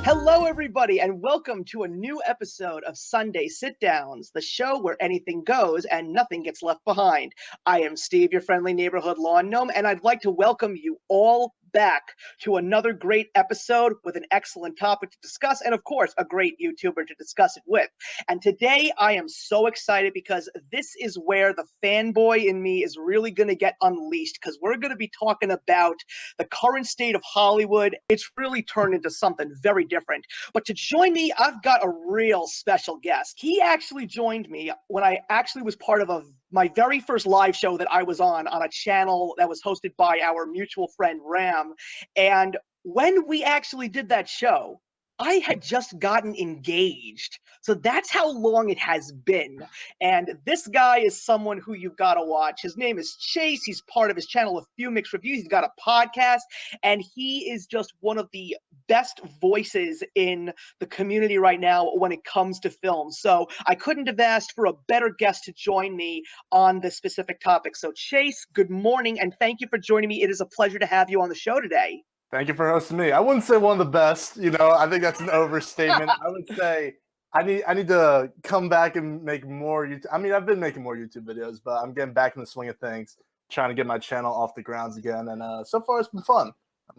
Hello, everybody, and welcome to a new episode of Sunday Sit Downs, the show where anything goes and nothing gets left behind. I am Steve, your friendly neighborhood lawn gnome, and I'd like to welcome you all back to another great episode with an excellent topic to discuss, and of course, a great YouTuber to discuss it with. And today, I am so excited because this is where the fanboy in me is really going to get unleashed, because we're going to be talking about the current state of Hollywood. It's really turned into something very different. But to join me, I've got a real special guest. He actually joined me when I actually was part of my very first live show that I was on a channel that was hosted by our mutual friend Ram. And when we actually did that show, I had just gotten engaged. So that's how long it has been. And this guy is someone who you've got to watch. His name is Chase. He's part of his channel, A Few Mixed Reviews. He's got a podcast, and he is just one of the best voices in the community right now when it comes to film. So I couldn't have asked for a better guest to join me on this specific topic. So Chase, good morning, and thank you for joining me. It is a pleasure to have you on the show today. Thank you for hosting me. I wouldn't say one of the best, I think that's an overstatement. I would say I need to come back and make more YouTube. I mean, I've been making more YouTube videos, but I'm getting back in the swing of things, trying to get my channel off the grounds again. And so far it's been fun.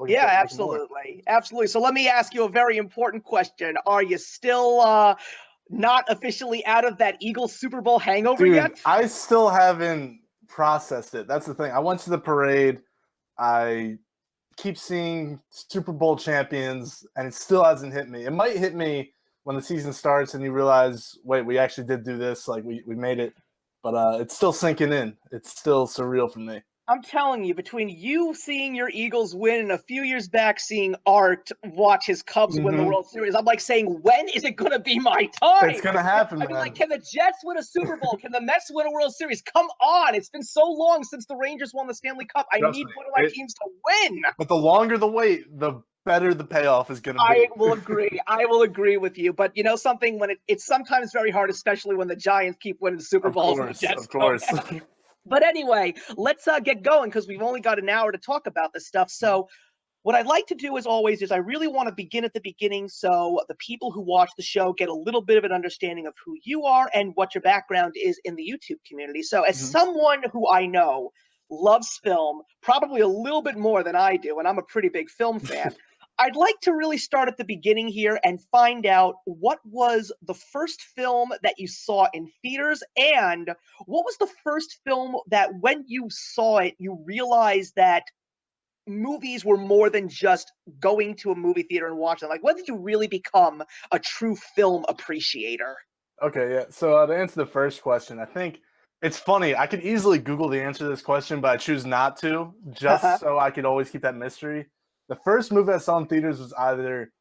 Yeah, absolutely. Absolutely. So let me ask you a very important question. Are you still not officially out of that Eagles Super Bowl hangover yet? I still haven't processed it. That's the thing. I went to the parade. I keep seeing Super Bowl champions, and it still hasn't hit me. It might hit me when the season starts and you realize, wait, we actually did do this. Like, we made it. But it's still sinking in. It's still surreal for me. I'm telling you, between you seeing your Eagles win and a few years back seeing Art watch his Cubs win the World Series, I'm like saying, when is it going to be my time? It's going to happen, I mean, like, can the Jets win a Super Bowl? Can the Mets win a World Series? Come on. It's been so long since the Rangers won the Stanley Cup. I need one of my teams to win. But the longer the wait, the better the payoff is going to be. I will agree. I will agree with you. But you know something, when it's sometimes very hard, especially when the Giants keep winning the Super Bowls. Of course. But anyway, let's get going, because we've only got an hour to talk about this stuff. So what I'd like to do, as always, is I really want to begin at the beginning so the people who watch the show get a little bit of an understanding of who you are and what your background is in the YouTube community. So as someone who I know loves film, probably a little bit more than I do, and I'm a pretty big film fan, I'd like to really start at the beginning here and find out what was the first film that you saw in theaters, and what was the first film that when you saw it, you realized that movies were more than just going to a movie theater and watching. Like, when did you really become a true film appreciator? Okay, yeah. So to answer the first question, I think it's funny. I could easily Google the answer to this question, but I choose not to, just so I could always keep that mystery. The first movie I saw in theaters was either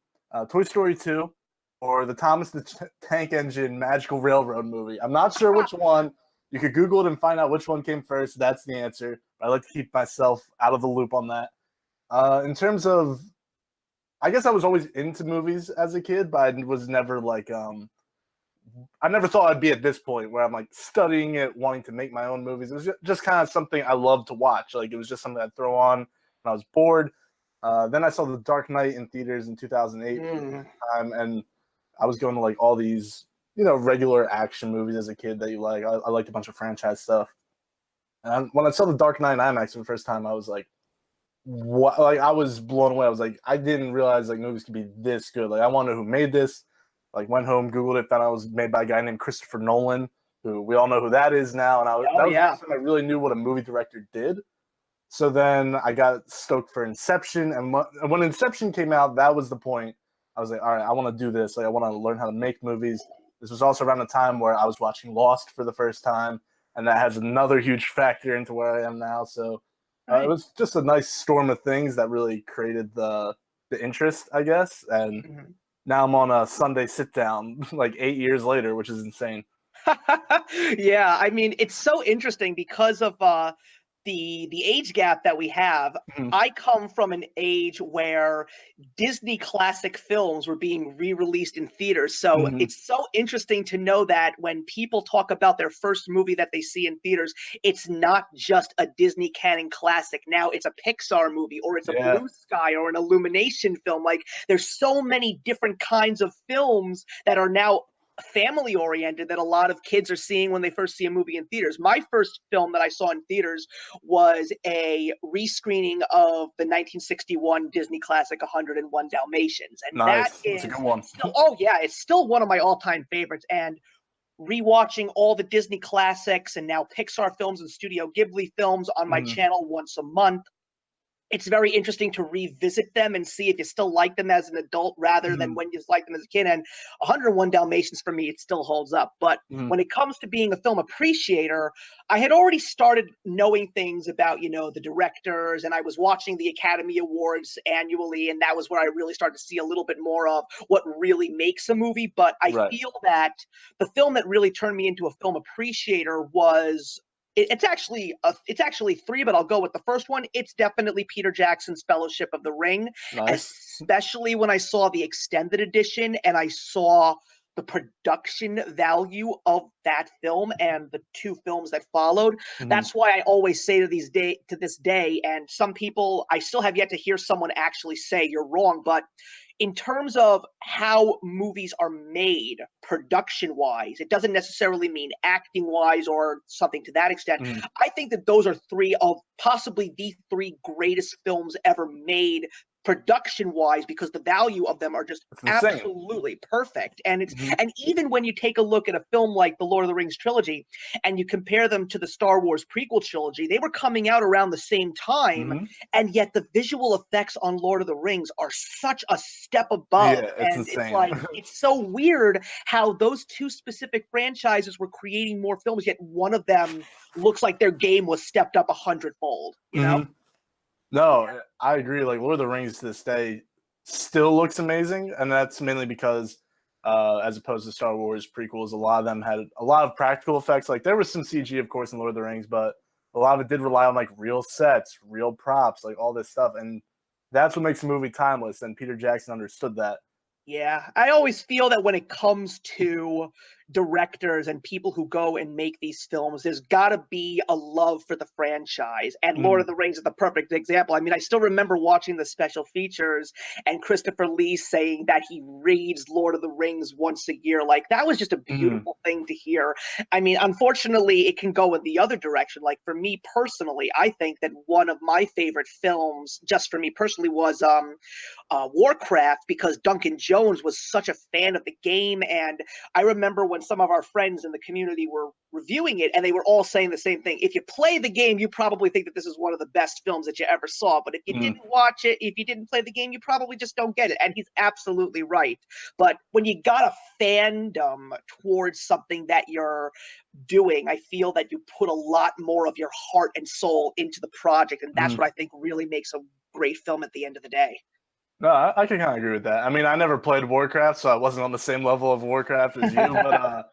Toy Story 2 or the Thomas the Tank Engine Magical Railroad movie. I'm not sure which one. You could Google it and find out which one came first. That's the answer. I like to keep myself out of the loop on that. In terms of, I guess I was always into movies as a kid, but I was never like, I never thought I'd be at this point where I'm like studying it, wanting to make my own movies. It was just kind of something I loved to watch. Like, it was just something I'd throw on when I was bored. Then I saw The Dark Knight in theaters in 2008 for the first time, and I was going to like all these, regular action movies as a kid that you like. I liked a bunch of franchise stuff. And when I saw The Dark Knight in IMAX for the first time, I was like, what? Like, I was blown away. I was like, I didn't realize like movies could be this good. Like, I want to know who made this. Like, went home, Googled it, found out it was made by a guy named Christopher Nolan, who we all know who that is now. And that was the first time I really knew what a movie director did. So then I got stoked for Inception, and when Inception came out, that was the point. I was like, all right, I want to do this. Like, I want to learn how to make movies. This was also around the time where I was watching Lost for the first time, and that has another huge factor into where I am now. So it was just a nice storm of things that really created the interest, I guess. And now I'm on a Sunday sit down like 8 years later, which is insane. Yeah, I mean, it's so interesting because of the age gap that we have, Mhm. I come from an age where Disney classic films were being re-released in theaters. So Mhm. it's so interesting to know that when people talk about their first movie that they see in theaters, it's not just a Disney canon classic. Now it's a Pixar movie, or it's a Yeah. Blue Sky, or an Illumination film. Like, there's so many different kinds of films that are now family oriented that a lot of kids are seeing when they first see a movie in theaters. My first film that I saw in theaters was a rescreening of the 1961 Disney classic 101 Dalmatians. And that Nice. That's a good is one. still, oh yeah, it's still one of my all-time favorites. And rewatching all the Disney classics and now Pixar films and Studio Ghibli films on my Mhm. channel once a month, it's very interesting to revisit them and see if you still like them as an adult rather than Mhm. when you like them as a kid. And 101 Dalmatians for me, it still holds up. But Mhm. when it comes to being a film appreciator, I had already started knowing things about, the directors, and I was watching the Academy Awards annually, and that was where I really started to see a little bit more of what really makes a movie. But I Right. feel that the film that really turned me into a film appreciator was it's actually three, but I'll go with the first one. It's definitely Peter Jackson's Fellowship of the Ring, Nice. especially when I saw the extended edition and I saw the production value of that film and the two films that followed. Mhm. That's why I always say to this day, and some people, I still have yet to hear someone actually say you're wrong, but in terms of how movies are made production wise, it doesn't necessarily mean acting wise or something to that extent. Mhm. I think that those are three of possibly the three greatest films ever made production wise, because the value of them are just It's insane. absolutely perfect. And it's Mhm. and even when you take a look at a film like the Lord of the Rings trilogy and you compare them to the Star Wars prequel trilogy, they were coming out around the same time, Mhm. and yet the visual effects on Lord of the Rings are such a step above. Yeah, it's And it's insane. like, it's so weird how those two specific franchises were creating more films, yet one of them looks like their game was stepped up 100-fold, you know? Mhm. No, I agree. Like Lord of the Rings to this day still looks amazing, and that's mainly because, as opposed to Star Wars prequels, a lot of them had a lot of practical effects. Like there was some CG, of course, in Lord of the Rings, but a lot of it did rely on like real sets, real props, like all this stuff, and that's what makes the movie timeless. And Peter Jackson understood that. Yeah, I always feel that when it comes to directors and people who go and make these films, there's got to be a love for the franchise. And Lord Mhm. of the Rings is the perfect example. I mean, I still remember watching the special features and Christopher Lee saying that he reads Lord of the Rings once a year. Like, that was just a Mhm. beautiful thing to hear. I mean, unfortunately, it can go in the other direction. Like, for me personally, I think that one of my favorite films, just for me personally, was Warcraft, because Duncan Jones was such a fan of the game. And I remember when some of our friends in the community were reviewing it, and they were all saying the same thing. If you play the game, you probably think that this is one of the best films that you ever saw. But if you Mhm. didn't watch it, if you didn't play the game, you probably just don't get it. And he's absolutely right. But when you got a fandom towards something that you're doing, I feel that you put a lot more of your heart and soul into the project. And that's Mhm. what I think really makes a great film at the end of the day. No, I can kind of agree with that. I mean, I never played Warcraft, so I wasn't on the same level of Warcraft as you, but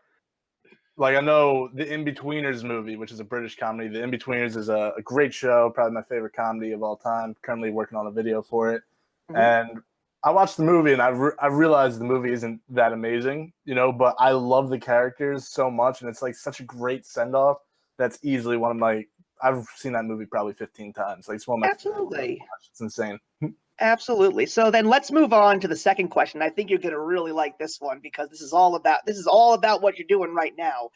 like I know the In-Betweeners movie, which is a British comedy. The In-Betweeners is a great show, probably my favorite comedy of all time. Currently working on a video for it, Mhm. and I watched the movie and I realized the movie isn't that amazing, but I love the characters so much, and it's like such a great send off. That's easily one of my. I've seen that movie probably 15 times. Like it's one of my favorite movies to Absolutely. watch. It's insane. Absolutely. So then let's move on to the second question. I think you're going to really like this one because this is all about what you're doing right now.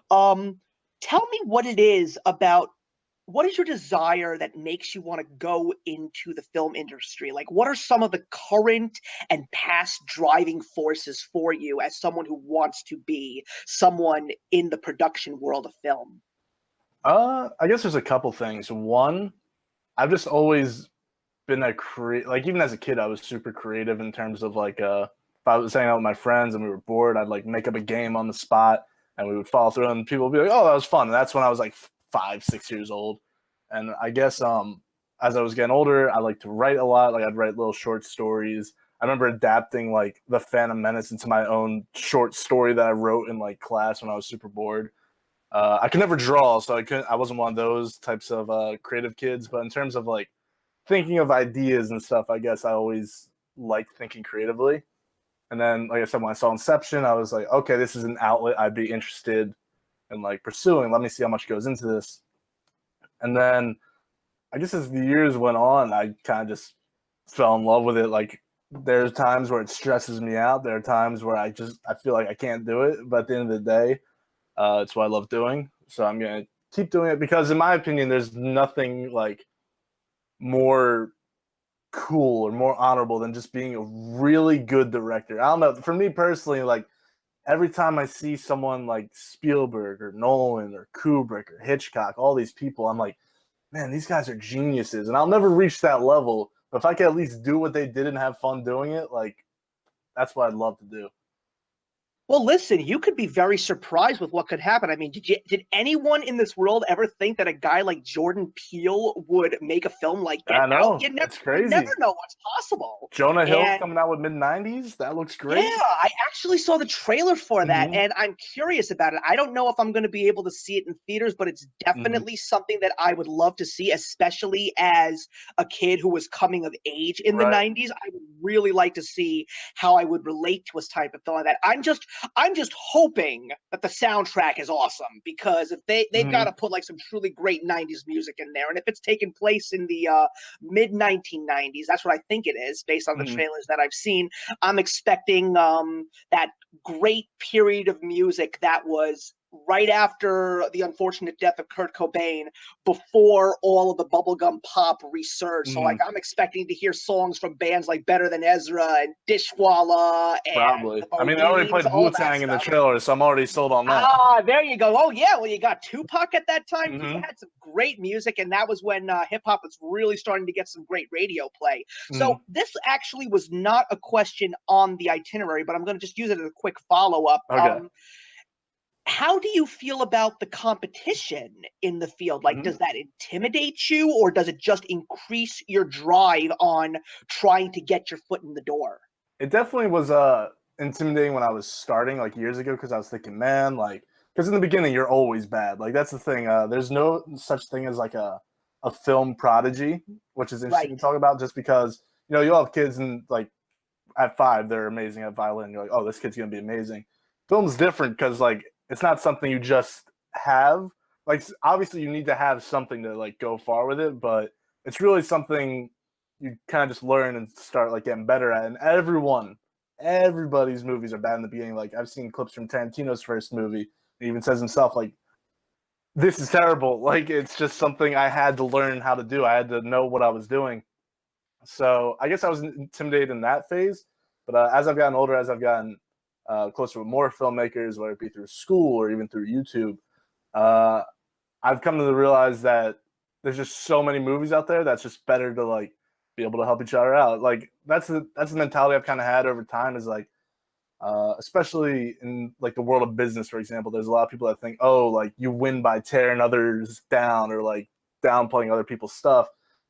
Um, Tell me what is your desire that makes you want to go into the film industry? Like, what are some of the current and past driving forces for you as someone who wants to be someone in the production world of film? I guess there's a couple things. One, I've just always been like even as a kid, I was super creative in terms of like if I was hanging out with my friends and we were bored, I'd like make up a game on the spot and we would follow through and people would be like, "Oh, that was fun." And that's when I was like 5, 6 years old. And I guess as I was getting older, I like to write a lot. Like I'd write little short stories. I remember adapting like the Phantom Menace into my own short story that I wrote in like class when I was super bored. I could never draw, so I wasn't one of those types of creative kids. But in terms of like thinking of ideas and stuff, I guess I always liked thinking creatively. And then, like I said, when I saw Inception, I was like, okay, this is an outlet I'd be interested in like pursuing. Let me see how much goes into this. And then I guess as the years went on, I kind of just fell in love with it. Like there's times where it stresses me out. There are times where I feel like I can't do it. But at the end of the day, it's what I love doing. So I'm gonna keep doing it because, in my opinion, there's nothing like more cool or more honorable than just being a really good director. I don't know. For me personally, like every time I see someone like Spielberg or Nolan or Kubrick or Hitchcock, all these people, I'm like, man, these guys are geniuses. And I'll never reach that level. But if I can at least do what they did and have fun doing it, like that's what I'd love to do. Well, listen, you could be very surprised with what could happen. I mean, did anyone in this world ever think that a guy like Jordan Peele would make a film like Get I Out? know. It's You never crazy. know what's possible. Jonah Hill's And coming out with mid-90s. That looks yeah, great. I actually saw the trailer for that, Mm-hmm. and I'm curious about it. I don't know if I'm going to be able to see it in theaters, but it's Mm-hmm. definitely something that I would love to see, especially as a kid who was coming of age in the Right. 90s. I would really like to see how I would relate to a type of film like that. I'm just hoping that the soundtrack is awesome, because if they've got Mm-hmm. to put like some truly great 90s music in there, and if it's taking place in the mid 1990s, that's what I think it is based on the Mm-hmm. trailers that I've seen. I'm expecting that great period of music that was right after the unfortunate death of Kurt Cobain, before all of the bubblegum pop resurged. So, Mm-hmm. like, I'm expecting to hear songs from bands like Better Than Ezra and Dishwalla and Probably. the I mean, they already Bodines, played all that Wu-Tang in the stuff. trailer, so I'm already sold on that. Ah, there you go. Oh yeah, well you got Tupac at that time. He Mm-hmm. had some great music, and that was when hip hop was really starting to get some great radio play. Mm-hmm. So this actually was not a question on the itinerary, but I'm going to just use it as a quick follow up. Okay. How do you feel about the competition in the field? Like, Mm-hmm. does that intimidate you, or does it just increase your drive on trying to get your foot in the door? It definitely was intimidating when I was starting like years ago because I was thinking, man, like because in the beginning you're always bad. Like that's the thing. There's no such thing as like a film prodigy, which is interesting Right. to talk about just because you'll have kids and like at 5 they're amazing at violin. You're like, oh, this kid's gonna be amazing. Film's different because like it's not something you just have. Like obviously you need to have something to like go far with it, but it's really something you kind of just learn and start like getting better at. And everybody's movies are bad in the beginning. Like I've seen clips from Tarantino's first movie. He even says himself like, "This is terrible." Like it's just something I had to learn how to do. I had to know what I was doing. So I guess I was intimidated in that phase. But as I've gotten older, as I've gotten closer with more filmmakers, whether it be through school or even through YouTube, uh, I've come to realize that there's just so many movies out there that's just better to like be able to help each other out. Like that's the mentality I've kind of had over time is like, especially in like the world of business, for example, there's a lot of people that think, oh, like you win by tearing others down or like downplaying other people's stuff.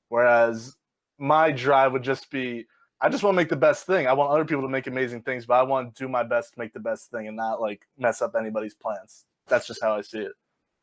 Whereas my drive would just be, I just want to make the best thing. I want other people to make amazing things, but I want to do my best to make the best thing and not like mess up anybody's plans. That's just how I see it.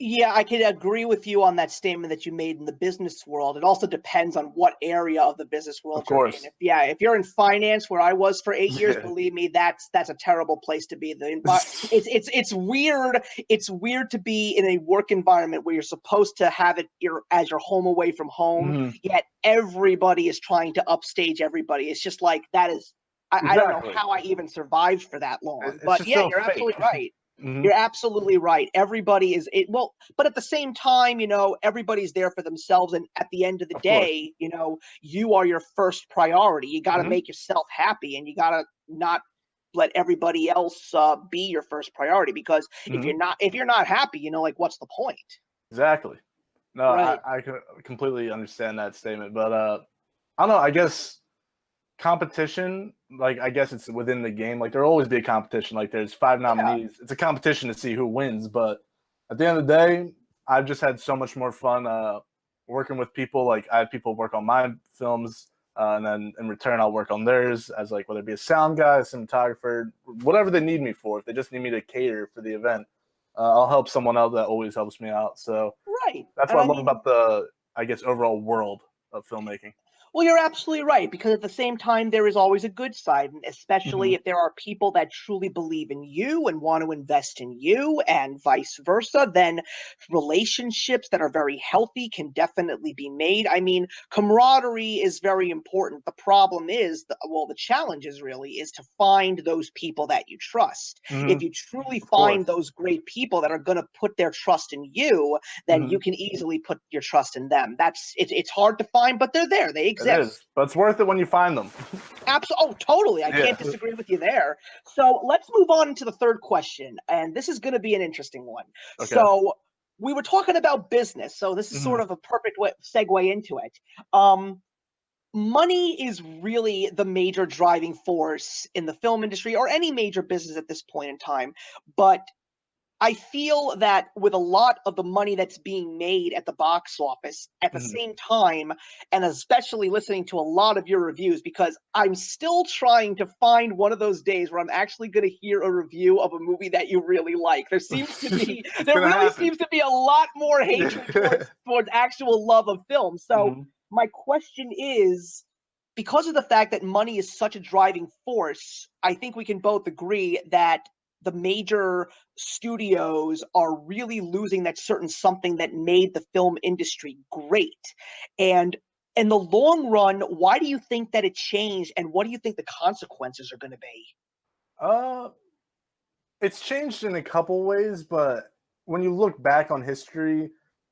Yeah, I can agree with you on that statement that you made in the business world. It also depends on what area of the business Of world you're in. course. If you're in finance, where I was for 8 years, Yeah. believe me, that's a terrible place to be. It's weird. It's weird to be in a work environment where you're supposed to have it as your home away from home, Mm-hmm. yet everybody is trying to upstage everybody. It's just like that is. I don't know Exactly. how I even survived for that long. It's But just yeah, so you're fake. absolutely right. Mm-hmm. You're absolutely right. Everybody is it well, but at the same time, everybody's there for themselves. And at the end of the Of course. day, you are your first priority. You got to Mm-hmm. make yourself happy, and you got to not let everybody else be your first priority. Because Mm-hmm. if you're not happy, like what's the point? Exactly. No, Right. I completely understand that statement, but I don't know. I guess competition, like I guess it's within the game. Like there'll always be a competition. Like there's 5 Yeah. nominees. It's a competition to see who wins. But at the end of the day, I've just had so much more fun working with people. Like I have people work on my films, and then in return, I'll work on theirs as like whether it be a sound guy, a cinematographer, whatever they need me for. If they just need me to cater for the event, I'll help someone out that always helps me out. So Right. that's And what I I love mean, about the, I guess, overall world of filmmaking. well, you're absolutely right, because at the same time, there is always a good side, and especially Hmm. if there are people that truly believe in you and want to invest in you, and vice versa, then relationships that are very healthy can definitely be made. I mean, camaraderie is very important. The problem is, well, the challenge is really is to find those people that you trust. Hmm. If you truly Of find course. those great people that are going to put their trust in you, then Hmm. you can easily put your trust in them. It's hard to find, but they're there. They It is, exist. but it's worth it when you find them. Absolutely. Oh, totally. I Yeah. can't disagree with you there. So let's move on to the third question, and this is going to be an interesting one. Okay. So we were talking about business, so this is Hmm. sort of a perfect segue into it. Um, Money is really the major driving force in the film industry or any major business at this point in time, but I feel that with a lot of the money that's being made at the box office, at the Hmm. same time, and especially listening to a lot of your reviews, because I'm still trying to find one of those days where I'm actually going to hear a review of a movie that you really like. It's There gonna really happen. seems to be a lot more hatred Yeah. towards actual love of film. So Hmm. my question is, because of the fact that money is such a driving force, I think we can both agree that the major studios are really losing that certain something that made the film industry great. And in the long run, why do you think that it changed, and what do you think the consequences are going to be? Uh, it's changed in a couple ways, but when you look back on history,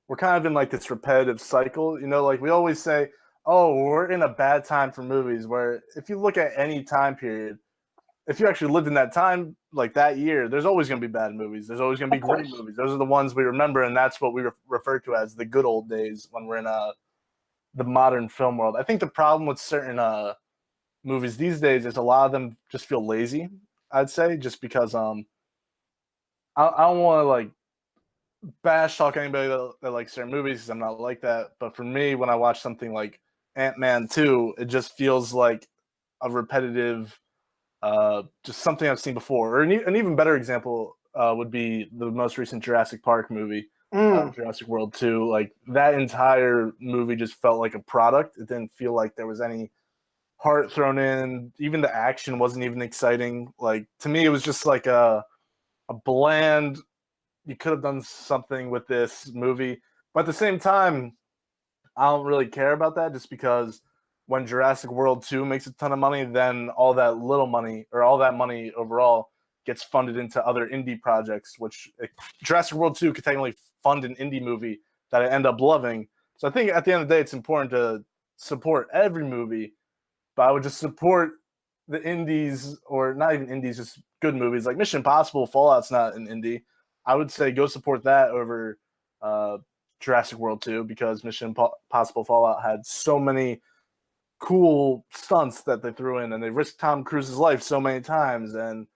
we're kind of in like this repetitive cycle. You know, like we always say, oh, we're in a bad time for movies. Where if you look at any time period, if you actually lived in that time, like that year, there's always going to be bad movies. There's always going to be Of great course. movies. Those are the ones we remember, and that's what we refer to as the good old days when we're in the modern film world. I think the problem with certain movies these days is a lot of them just feel lazy. I'd say just because I don't want to like bash talk anybody that likes certain movies because I'm not like that. But for me, when I watch something like Ant-Man 2, it just feels like a repetitive, just something I've seen before. Or an even better example would be the most recent Jurassic Park movie, Mm, Jurassic World 2. Like that entire movie just felt like a product. It didn't feel like there was any heart thrown in. Even the action wasn't even exciting. Like to me, it was just like a bland, you could have done something with this movie. But at the same time, I don't really care about that just because when Jurassic World 2 makes a ton of money, then all that little money or all that money overall gets funded into other indie projects, which Jurassic World 2 could technically fund an indie movie that I end up loving. So I think at the end of the day, it's important to support every movie, but I would just support the indies or not even indies, just good movies like Mission Impossible. Fallout's not an indie. I would say go support that over uh, Jurassic World 2 because Mission Impossible Fallout had so many cool stunts that they threw in, and they risked Tom Cruise's life so many times, and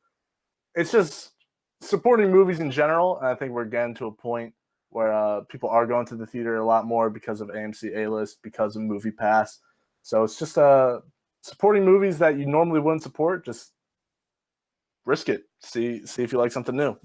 it's just supporting movies in general. And I think we're getting to a point where people are going to the theater a lot more because of AMC A-List, because of Movie Pass. So it's just supporting movies that you normally wouldn't support. Just risk it. See if you like something new.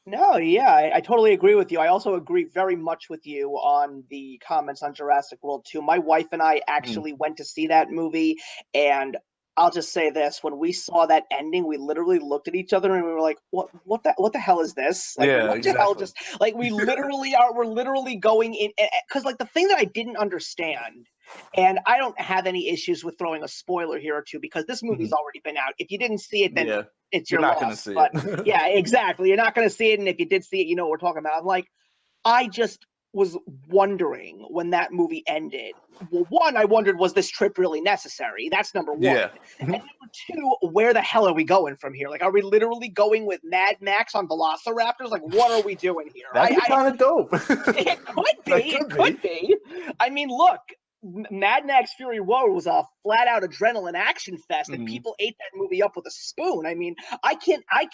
no, yeah, I totally agree with you. I also agree very much with you on the comments on Jurassic World 2. My wife and I actually went to see that movie, and I'll just say this, when we saw that ending, we literally looked at each other and we were like, what the hell is this? Like Yeah, what the hell exactly. just like we're literally going in, cuz like the thing that I didn't understand, and I don't have any issues with throwing a spoiler here or two because this movie's Mhm. already been out. If you didn't see it, then Yeah, it's you're your not gonna loss. see But it. yeah, exactly. You're not going to see it, and if you did see it, you know what we're talking about. I'm like, I just was wondering when that movie ended. Well, one, I wondered, was this trip really necessary? That's number one. Yeah, And number two, where the hell are we going from here? Like, are we literally going with Mad Max on Velociraptors? Like, what are we doing here? that'd be kind of dope. It could That be. It could could be. be. I mean, look, Mad Max Fury Road was a flat out adrenaline action fest, and Mhm. people ate that movie up with a spoon. I mean, I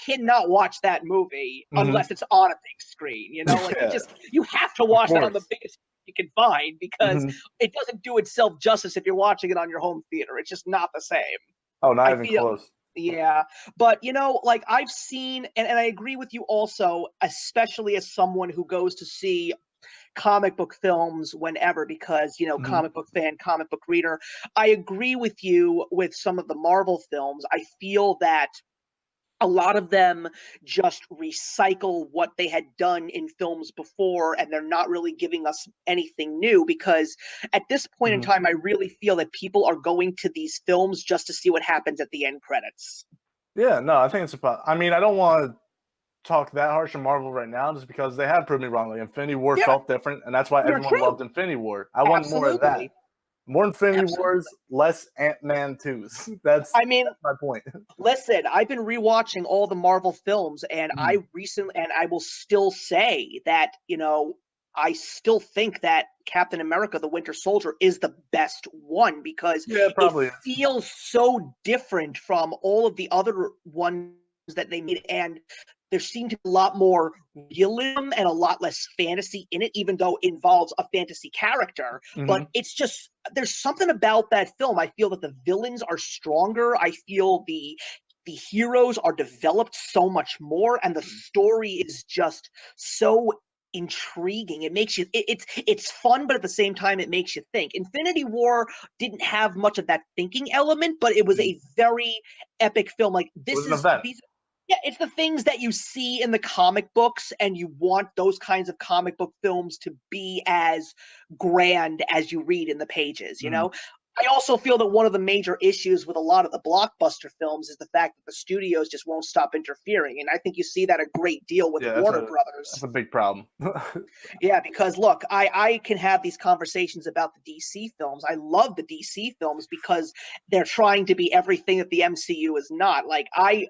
cannot watch that movie Mhm. unless it's on a big screen. You know, like Yeah, you have to of watch that on the course. biggest you can find because Mhm. it doesn't do itself justice if you're watching it on your home theater. It's just not the same. Oh, not I even feel close. Yeah, but like I've seen, and I agree with you also, especially as someone who goes to see comic book films whenever because Mhm. comic book fan, comic book reader. I agree with you with some of the Marvel films. I feel that a lot of them just recycle what they had done in films before, and they're not really giving us anything new because at this point in Mhm. time I really feel that people are going to these films just to see what happens at the end credits. Yeah, no, I think it's about. I mean, I don't want to talk that harsh on Marvel right now, just because they have proved me wrong. Like Infinity War Yeah, felt different, and that's why you're everyone true. loved Infinity War. I want more of that. Absolutely. More Infinity Absolutely. Wars, less Ant-Man 2s. That's I mean, my point. listen, I've been rewatching all the Marvel films, and Mhm. I will still say that, I still think that Captain America, the Winter Soldier, is the best one because Yeah, it it probably is. feels so different from all of the other ones that they made. And there seemed to be a lot more realism and a lot less fantasy in it, even though it involves a fantasy character. But Mhm. it's just, there's something about that film. I feel that the villains are stronger. I feel the heroes are developed so much more, and the story is just so intriguing. It makes you it's fun, but at the same time it makes you think. Infinity War didn't have much of that thinking element, but it was Mhm. a very epic film. Like It was this an is event. these yeah, it's the things that you see in the comic books, and you want those kinds of comic book films to be as grand as you read in the pages, Mhm. I also feel that one of the major issues with a lot of the blockbuster films is the fact that the studios just won't stop interfering. And I think you see that a great deal with Yeah, Warner that's Brothers. a big problem. Yeah, because look, I can have these conversations about the DC films. I love the DC films because they're trying to be everything that the MCU is not. Like I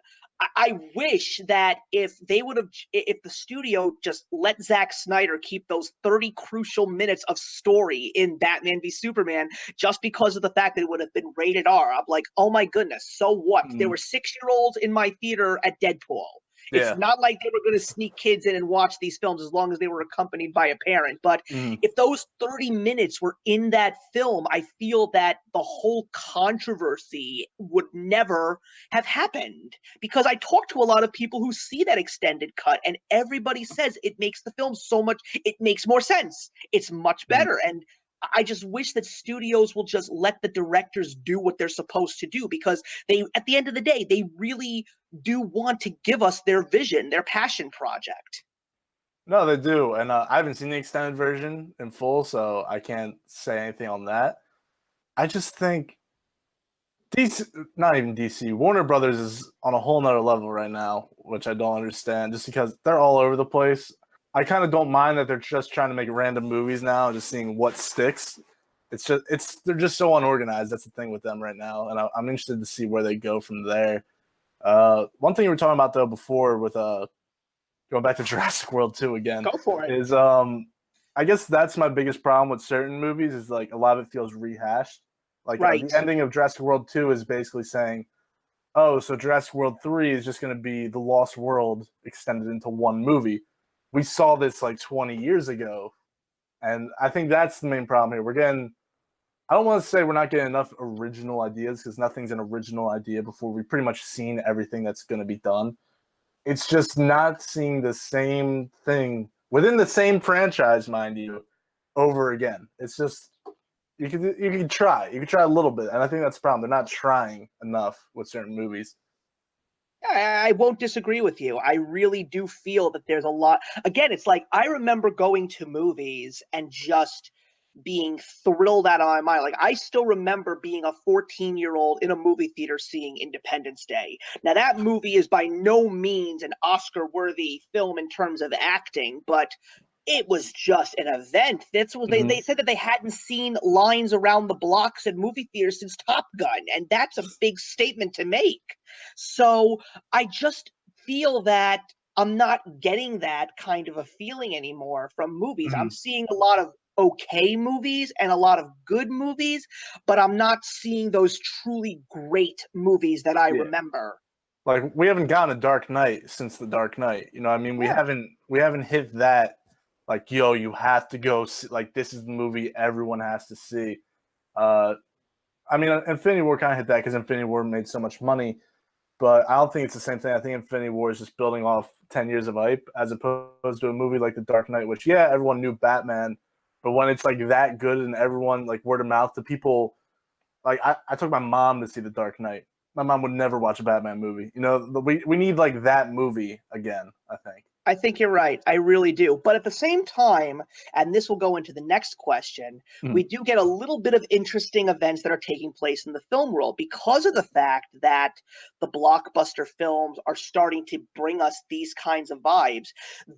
wish that if the studio just let Zack Snyder keep those 30 crucial minutes of story in Batman v Superman just because of the fact that it would have been rated R. I'm like, oh my goodness, so what? There Mhm. were 6-year-olds in my theater at Deadpool. It's Yeah. not like they were going to sneak kids in and watch these films as long as they were accompanied by a parent. But Mhm. if those 30 minutes were in that film, I feel that the whole controversy would never have happened. Because I talk to a lot of people who see that extended cut, and everybody says it makes the film it makes more sense. It's much Mhm. better. And I just wish that studios will just let the directors do what they're supposed to do because at the end of the day, they really do want to give us their vision, their passion project. No, they do, and I haven't seen the extended version in full, so I can't say anything on that. I just think DC, not even DC, Warner Brothers is on a whole nother level right now, which I don't understand, just because they're all over the place. I kind of don't mind that they're just trying to make random movies now and just seeing what sticks. They're just so unorganized. That's the thing with them right now, and I'm interested to see where they go from there. One thing you were talking about though before with going back to Jurassic World 2 again Go for it. is I guess that's my biggest problem with certain movies is like a lot of it feels rehashed. Like the Right. ending of Jurassic World 2 is basically saying, "Oh, so Jurassic World 3 is just going to be the Lost World extended into one movie." We saw this like 20 years ago, and I think that's the main problem here. We're getting I don't want to say we're not getting enough original ideas because nothing's an original idea before we've pretty much seen everything that's going to be done. It's just not seeing the same thing within the same franchise, mind you, over again. It's just you could try a little bit, and I think that's the problem. They're not trying enough with certain movies. I won't disagree with you. I really do feel that there's a lot. Again, it's like I remember going to movies and just being thrilled out of my mind. Like I still remember being a 14-year-old in a movie theater seeing Independence Day. Now that movie is by no means an Oscar-worthy film in terms of acting, but it was just an event. That's what Mm-hmm. they said that they hadn't seen lines around the blocks at movie theaters since Top Gun, and that's a big statement to make. So I just feel that I'm not getting that kind of a feeling anymore from movies. Mm-hmm. I'm seeing a lot of okay movies and a lot of good movies, but I'm not seeing those truly great movies that I Yeah, remember. like we haven't gotten a Dark Knight since the Dark Knight. You know, what I mean, Yeah. we haven't hit that. Like, yo, you have to go see, like this is the movie everyone has to see. Uh, I mean, Infinity War kind of hit that because Infinity War made so much money. but I don't think it's the same thing. I think Infinity War is just building off 10 years of hype as opposed to a movie like The Dark Knight, which, yeah, everyone knew Batman, but when it's like that good and everyone like word of mouth to people, like I took my mom to see The Dark Knight. My mom would never watch a Batman movie. You know, we need like that movie again, I think. I think you're right. I really do. But at the same time, and this will go into the next question, we do get a little bit of interesting events that are taking place in the film world because of the fact that the blockbuster films are starting to bring us these kinds of vibes.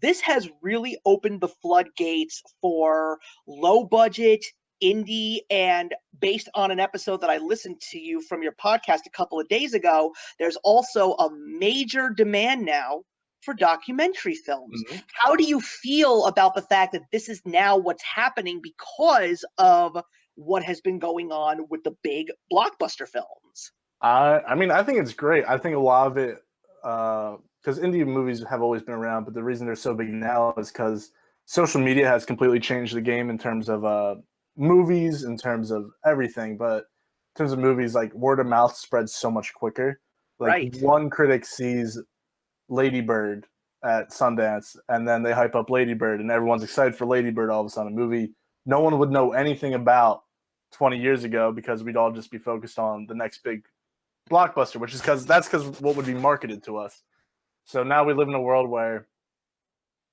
This has really opened the floodgates for low budget, indie, and based on an episode that I listened to you from your podcast a couple of days ago, there's also a major demand now for documentary films. Mm-hmm. How do you feel about the fact that this is now what's happening because of what has been going on with the big blockbuster films? I mean, I think it's great. I think a lot of it, because indie movies have always been around, but the reason they're so big now is because social media has completely changed the game in terms of movies, in terms of everything. But in terms of movies, like word of mouth spreads so much quicker. Like Right. one critic sees Lady Bird at Sundance, and then they hype up Lady Bird, and everyone's excited for Lady Bird all of a sudden. A movie no one would know anything about 20 years ago because we'd all just be focused on the next big blockbuster, which is because what would be marketed to us. So now we live in a world where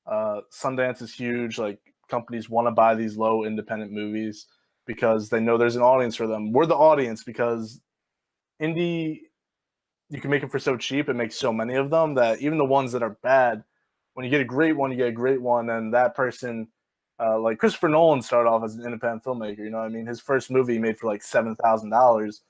Sundance is huge. Like companies want to buy these low independent movies because they know there's an audience for them. We're the audience because indie, you can make them for so cheap and make so many of them that even the ones that are bad, when you get a great one, you get a great one. And that person, like Christopher Nolan started off as an independent filmmaker. You know what I mean? His first movie he made for like $7,000.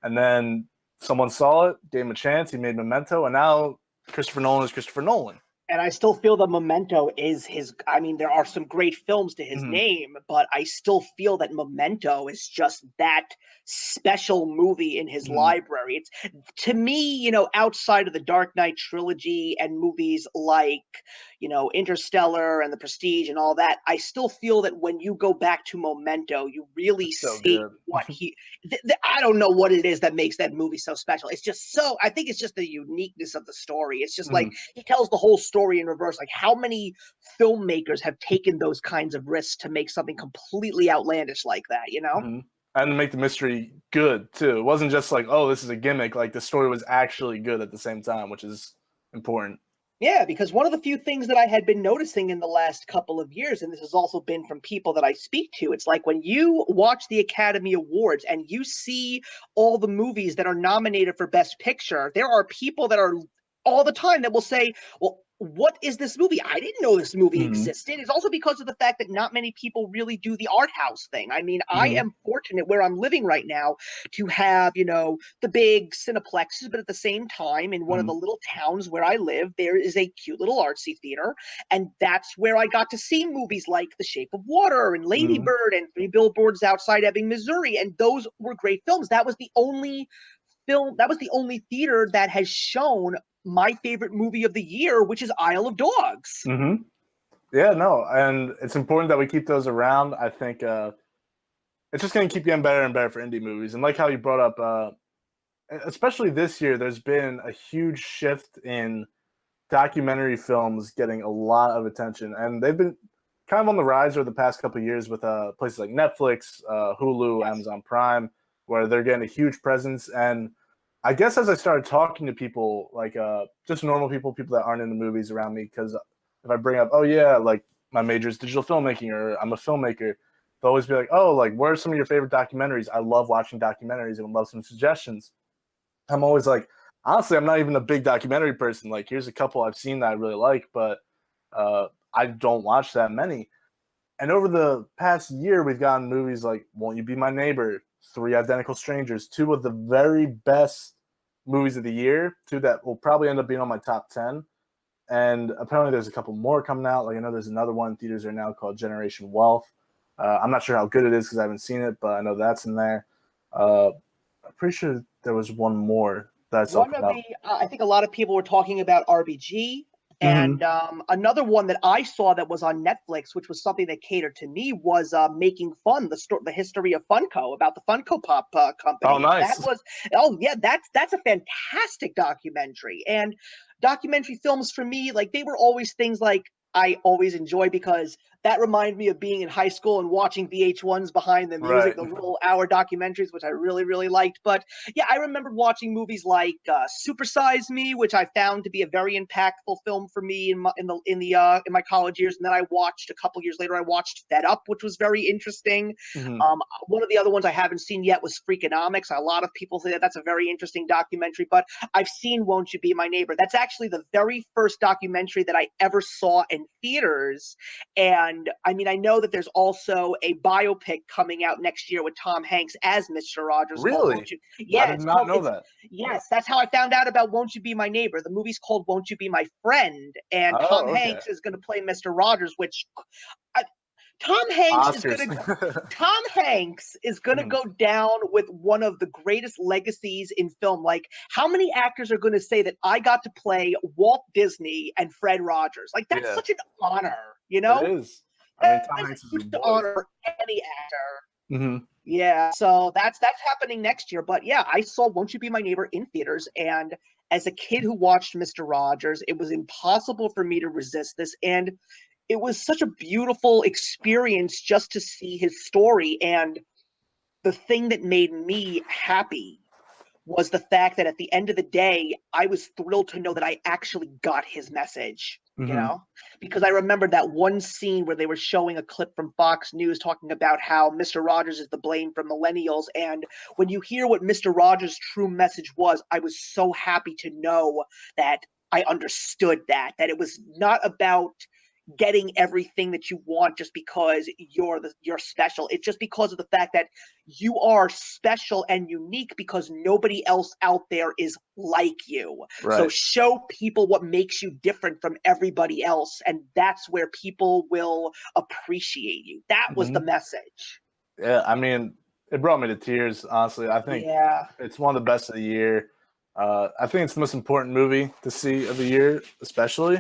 And then someone saw it, gave him a chance. He made Memento. And now Christopher Nolan is Christopher Nolan. And I still feel that Memento is his. I mean, there are some great films to his name, but I still feel that Memento is just that special movie in his library. It's, to me, outside of the Dark Knight trilogy and movies like, Interstellar and The Prestige and all that, I still feel that when you go back to Memento, you really So see good. what he. I don't know what it is that makes that movie so special. It's just so. I think it's just the uniqueness of the story. It's just like he tells the whole story in reverse. Like, how many filmmakers have taken those kinds of risks to make something completely outlandish like that, And make the mystery good too. It wasn't just like, oh, this is a gimmick. Like the story was actually good at the same time, which is important. Yeah, because one of the few things that I had been noticing in the last couple of years, and this has also been from people that I speak to, it's like when you watch the Academy Awards and you see all the movies that are nominated for Best Picture, there are people that are all the time that will say, well, what is this movie? I didn't know this movie existed. It's also because of the fact that not many people really do the art house thing. I mean, I am fortunate where I'm living right now to have, the big cineplexes, but at the same time, in one of the little towns where I live, there is a cute little artsy theater. And that's where I got to see movies like The Shape of Water and Lady Bird and Three Billboards Outside Ebbing, Missouri. And those were great films. That was the only theater that has shown my favorite movie of the year, which is Isle of Dogs. Yeah, no, and it's important that we keep those around. I think it's just going to keep getting better and better for indie movies. And like how you brought up, especially this year, there's been a huge shift in documentary films getting a lot of attention. And they've been kind of on the rise over the past couple of years with places like Netflix, Hulu, Amazon Prime, where they're getting a huge presence. And I guess as I started talking to people, like just normal people that aren't into movies around me, because if I bring up, oh yeah, like my major is digital filmmaking or I'm a filmmaker, they'll always be like, oh, like what are some of your favorite documentaries? I love watching documentaries and would love some suggestions. I'm always like, honestly, I'm not even a big documentary person. Like here's a couple I've seen that I really like, but I don't watch that many. And over the past year, we've gotten movies like Won't You Be My Neighbor, Three Identical Strangers, two of the very best movies of the year, two that will probably end up being on my top 10. And apparently there's a couple more coming out. Like I know there's another one in theaters right now called Generation Wealth. I'm not sure how good it is because I haven't seen it, but I know that's in there. I'm pretty sure there was one more that I saw come out. I think a lot of people were talking about RBG. And another one that I saw that was on Netflix, which was something that catered to me, was Making Fun, the history of Funko, about the Funko Pop company. Oh, nice. That's a fantastic documentary. And documentary films for me, like, they were always things like I always enjoy, because that reminded me of being in high school and watching VH1s behind the music, Right. the little hour documentaries, which I really, really liked. But yeah, I remember watching movies like Super Size Me, which I found to be a very impactful film for me in my college years. And then I watched, a couple years later, I watched Fed Up, which was very interesting. One of the other ones I haven't seen yet was Freakonomics. A lot of people say that that's a very interesting documentary, but I've seen Won't You Be My Neighbor. That's actually the very first documentary that I ever saw in theaters. And I mean, I know that there's also a biopic coming out next year with Tom Hanks as Mr. Rogers. Called Really? Won't You? Yeah, I did not know that. Yes, that's how I found out about Won't You Be My Neighbor. The movie's called Won't You Be My Friend, and Tom Oh, okay. Hanks is going to play Mr. Rogers, which Tom Hanks is going to Tom Hanks is going to go down with one of the greatest legacies in film. Like, how many actors are going to say that I got to play Walt Disney and Fred Rogers? Like, that's such an honor, you know? It is. I mean, Tom Hanks is a huge boy. honor for any actor. Yeah, so that's happening next year. But yeah, I saw Won't You Be My Neighbor in theaters, and as a kid who watched Mr. Rogers, it was impossible for me to resist this. And it was such a beautiful experience just to see his story. And the thing that made me happy was the fact that at the end of the day, I was thrilled to know that I actually got his message, you know, because I remember that one scene where they were showing a clip from Fox News talking about how Mr. Rogers is the blame for millennials. And when you hear what Mr. Rogers' true message was, I was so happy to know that I understood that it was not about getting everything that you want just because you're special. It's just because of the fact that you are special and unique because nobody else out there is like you. Right. So show people what makes you different from everybody else, and that's where people will appreciate you. That was the message. Yeah, I mean, it brought me to tears, honestly. I think it's one of the best of the year. I think it's the most important movie to see of the year, especially.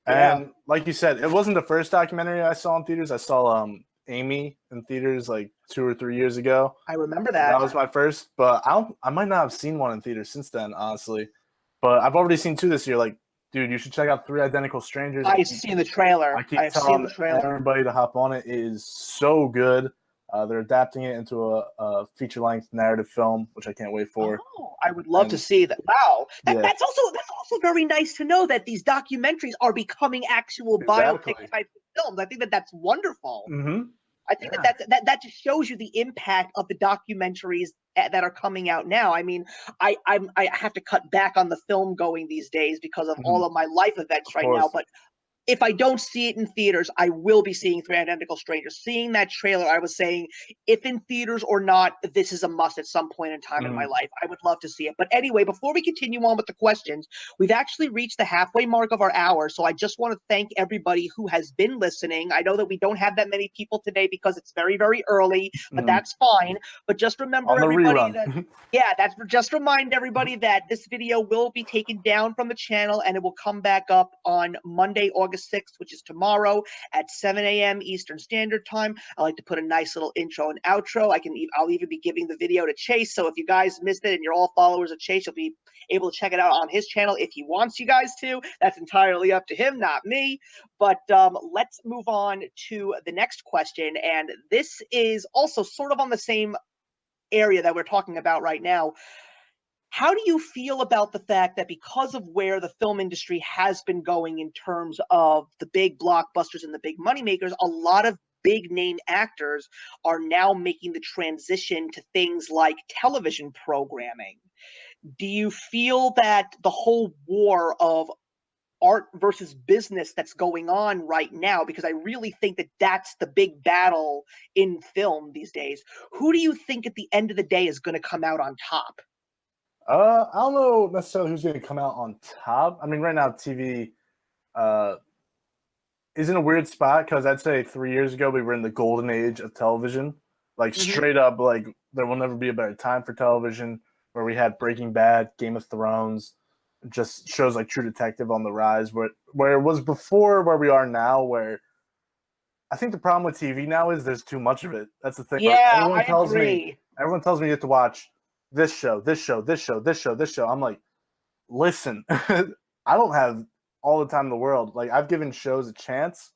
And like you said, it wasn't the first documentary I saw in theaters. I saw Amy in theaters like 2 or 3 years ago. I remember that. That was my first, but I might not have seen one in theaters since then, honestly. But I've already seen 2 this year. Like, dude, you should check out Three Identical Strangers. I've seen the trailer. I've seen the trailer. Everybody to hop on it. It is so good. They're adapting it into a feature-length narrative film, which I can't wait for. Oh, I would love to see that. Wow, that's also very nice to know that these documentaries are becoming actual biopic type of films. I think that's wonderful. I think that just shows you the impact of the documentaries that are coming out now. I mean, I have to cut back on the film going these days because of all of my life events right now, but if I don't see it in theaters, I will be seeing Three Identical Strangers. Seeing that trailer, I was saying, if in theaters or not, this is a must at some point in time in my life. I would love to see it. But anyway, before we continue on with the questions, we've actually reached the halfway mark of our hour. So I just want to thank everybody who has been listening. I know that we don't have that many people today because it's very, very early, but that's fine. But just remember, everybody, just remind everybody that this video will be taken down from the channel and it will come back up on Monday, August 6th, which is tomorrow at 7 a.m. Eastern Standard Time. I like to put a nice little intro and outro. I'll even be giving the video to Chase. So if you guys missed it and you're all followers of Chase, you'll be able to check it out on his channel if he wants you guys to. That's entirely up to him, not me. But let's move on to the next question. And this is also sort of on the same area that we're talking about right now. How do you feel about the fact that because of where the film industry has been going in terms of the big blockbusters and the big moneymakers, a lot of big name actors are now making the transition to things like television programming? Do you feel that the whole war of art versus business that's going on right now, because I really think that that's the big battle in film these days, who do you think at the end of the day is going to come out on top? I don't know necessarily who's going to come out on top. I mean, right now, TV is in a weird spot because I'd say 3 years ago we were in the golden age of television. Like, straight up, like, there will never be a better time for television, where we had Breaking Bad, Game of Thrones, just shows like True Detective on the rise, where it was before where we are now, where I think the problem with TV now is there's too much of it. That's the thing. Like Yeah, I agree. everyone tells me you have to watch this show, this show, this show, this show, this show. I'm like, listen, I don't have all the time in the world. Like I've given shows a chance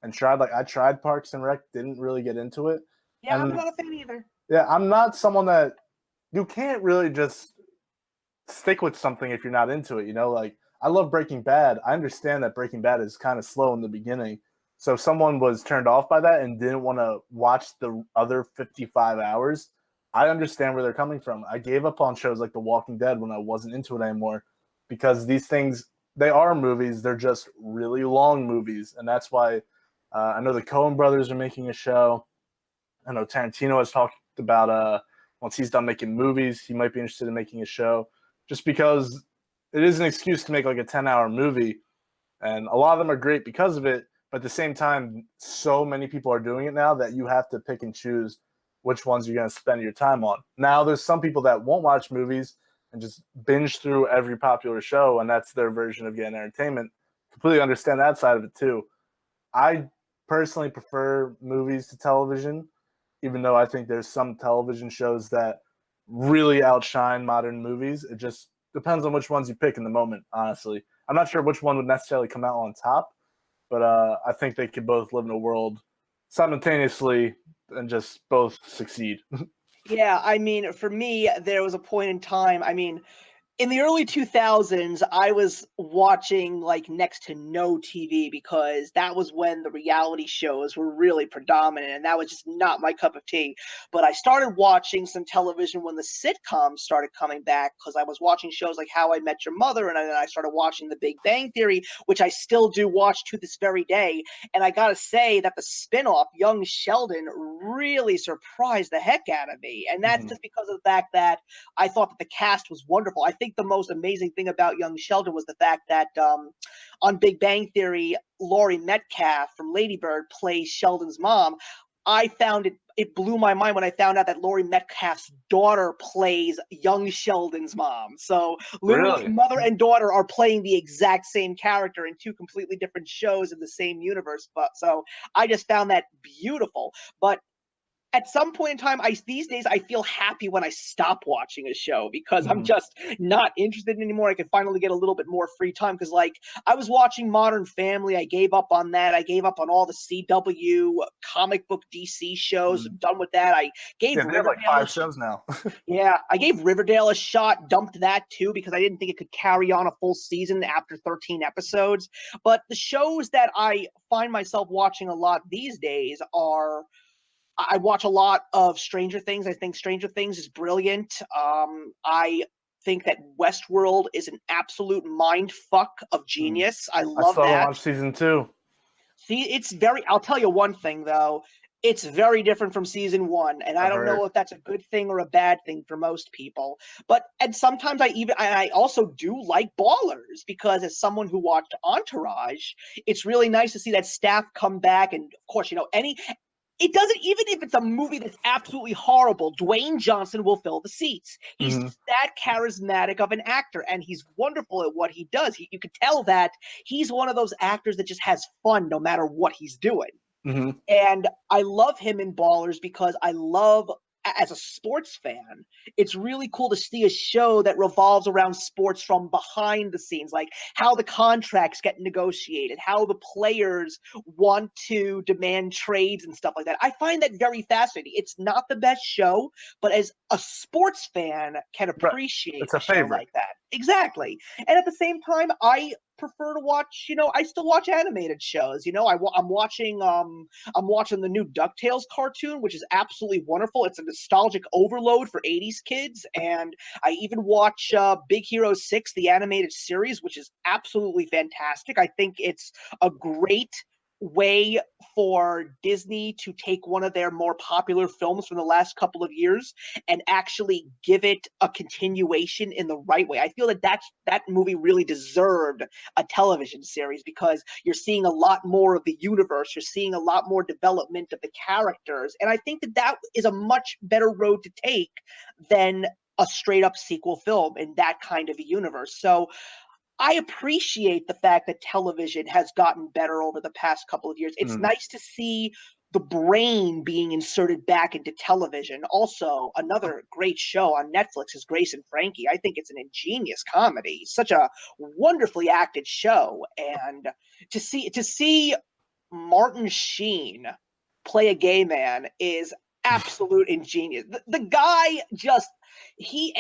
and tried. Like I tried Parks and Rec, didn't really get into it. Yeah, I'm And not a fan either. yeah, I'm not someone that you can't really just stick with something if you're not into it. You know, like I love Breaking Bad. I understand that Breaking Bad is kind of slow in the beginning. So if someone was turned off by that and didn't want to watch the other 55 hours, I understand where they're coming from. I gave up on shows like The Walking Dead when I wasn't into it anymore because these things, they are movies. They're just really long movies. And that's why I know the Coen brothers are making a show. I know Tarantino has talked about once he's done making movies, he might be interested in making a show just because it is an excuse to make like a 10-hour movie. And a lot of them are great because of it. But at the same time, so many people are doing it now that you have to pick and choose which ones you're going to spend your time on. Now, there's some people that won't watch movies and just binge through every popular show, and that's their version of getting entertainment. Completely understand that side of it, too. I personally prefer movies to television, even though I think there's some television shows that really outshine modern movies. It just depends on which ones you pick in the moment, honestly. I'm not sure which one would necessarily come out on top, but I think they could both live in a world simultaneously and just both succeed. Yeah, I mean, for me, there was a point in time. I mean, in the early 2000s, I was watching like next to no TV because that was when the reality shows were really predominant, and that was just not my cup of tea. But I started watching some television when the sitcoms started coming back because I was watching shows like How I Met Your Mother, and then I started watching The Big Bang Theory, which I still do watch to this very day. And I gotta say that the spinoff, Young Sheldon, really surprised the heck out of me. And that's Mm-hmm. just because of the fact that I thought that the cast was wonderful. I think the most amazing thing about Young Sheldon was the fact that on Big Bang Theory, Laurie Metcalf from Lady Bird plays Sheldon's mom. I found it blew my mind when I found out that Laurie Metcalf's daughter plays young Sheldon's mom. So literally, Really? mother and daughter are playing the exact same character in two completely different shows in the same universe. But so I just found that beautiful. But at some point in time, these days I feel happy when I stop watching a show because I'm Mm-hmm. just not interested anymore. I can finally get a little bit more free time because, like, I was watching Modern Family. I gave up on that. I gave up on all the CW comic book DC shows. I'm done with that. I gave Yeah, they have like Riverdale 5 shows now. yeah, I gave Riverdale a shot, dumped that too because I didn't think it could carry on a full season after 13 episodes. But the shows that I find myself watching a lot these days are I watch a lot of Stranger Things. I think Stranger Things is brilliant. I think that Westworld is an absolute mind fuck of Mm. genius. I I love still haven't that. watched season 2. See, I'll tell you one thing though. It's very different from season one, and I I've don't heard. know if that's a good thing or a bad thing for most people. But and sometimes I also do like Ballers because as someone who watched Entourage, it's really nice to see that staff come back, and of course, any it doesn't even if it's a movie that's absolutely horrible, Dwayne Johnson will fill the seats. He's Mm-hmm. that charismatic of an actor, and he's wonderful at what he does. You could tell that he's one of those actors that just has fun no matter what he's doing. Mm-hmm. And I love him in Ballers because I love, as a sports fan, it's really cool to see a show that revolves around sports from behind the scenes, like how the contracts get negotiated, how the players want to demand trades and stuff like that. I find that very fascinating. It's not the best show, but as a sports fan can Right. appreciate It's a a show favorite. like that. Exactly. And at the same time, I prefer to watch, I still watch animated shows. I'm watching the new DuckTales cartoon, which is absolutely wonderful. It's a nostalgic overload for 80s kids. And I even watch Big Hero 6, the animated series, which is absolutely fantastic. I think it's a great way for Disney to take one of their more popular films from the last couple of years and actually give it a continuation in the right way. I feel that that movie really deserved a television series because you're seeing a lot more of the universe, you're seeing a lot more development of the characters, and I think that that is a much better road to take than a straight up sequel film in that kind of a universe. So I appreciate the fact that television has gotten better over the past couple of years. It's Mm. nice to see the brain being inserted back into television. Also, another great show on Netflix is Grace and Frankie. I think it's an ingenious comedy, such a wonderfully acted show, and to see Martin Sheen play a gay man is absolute ingenious. The guy just he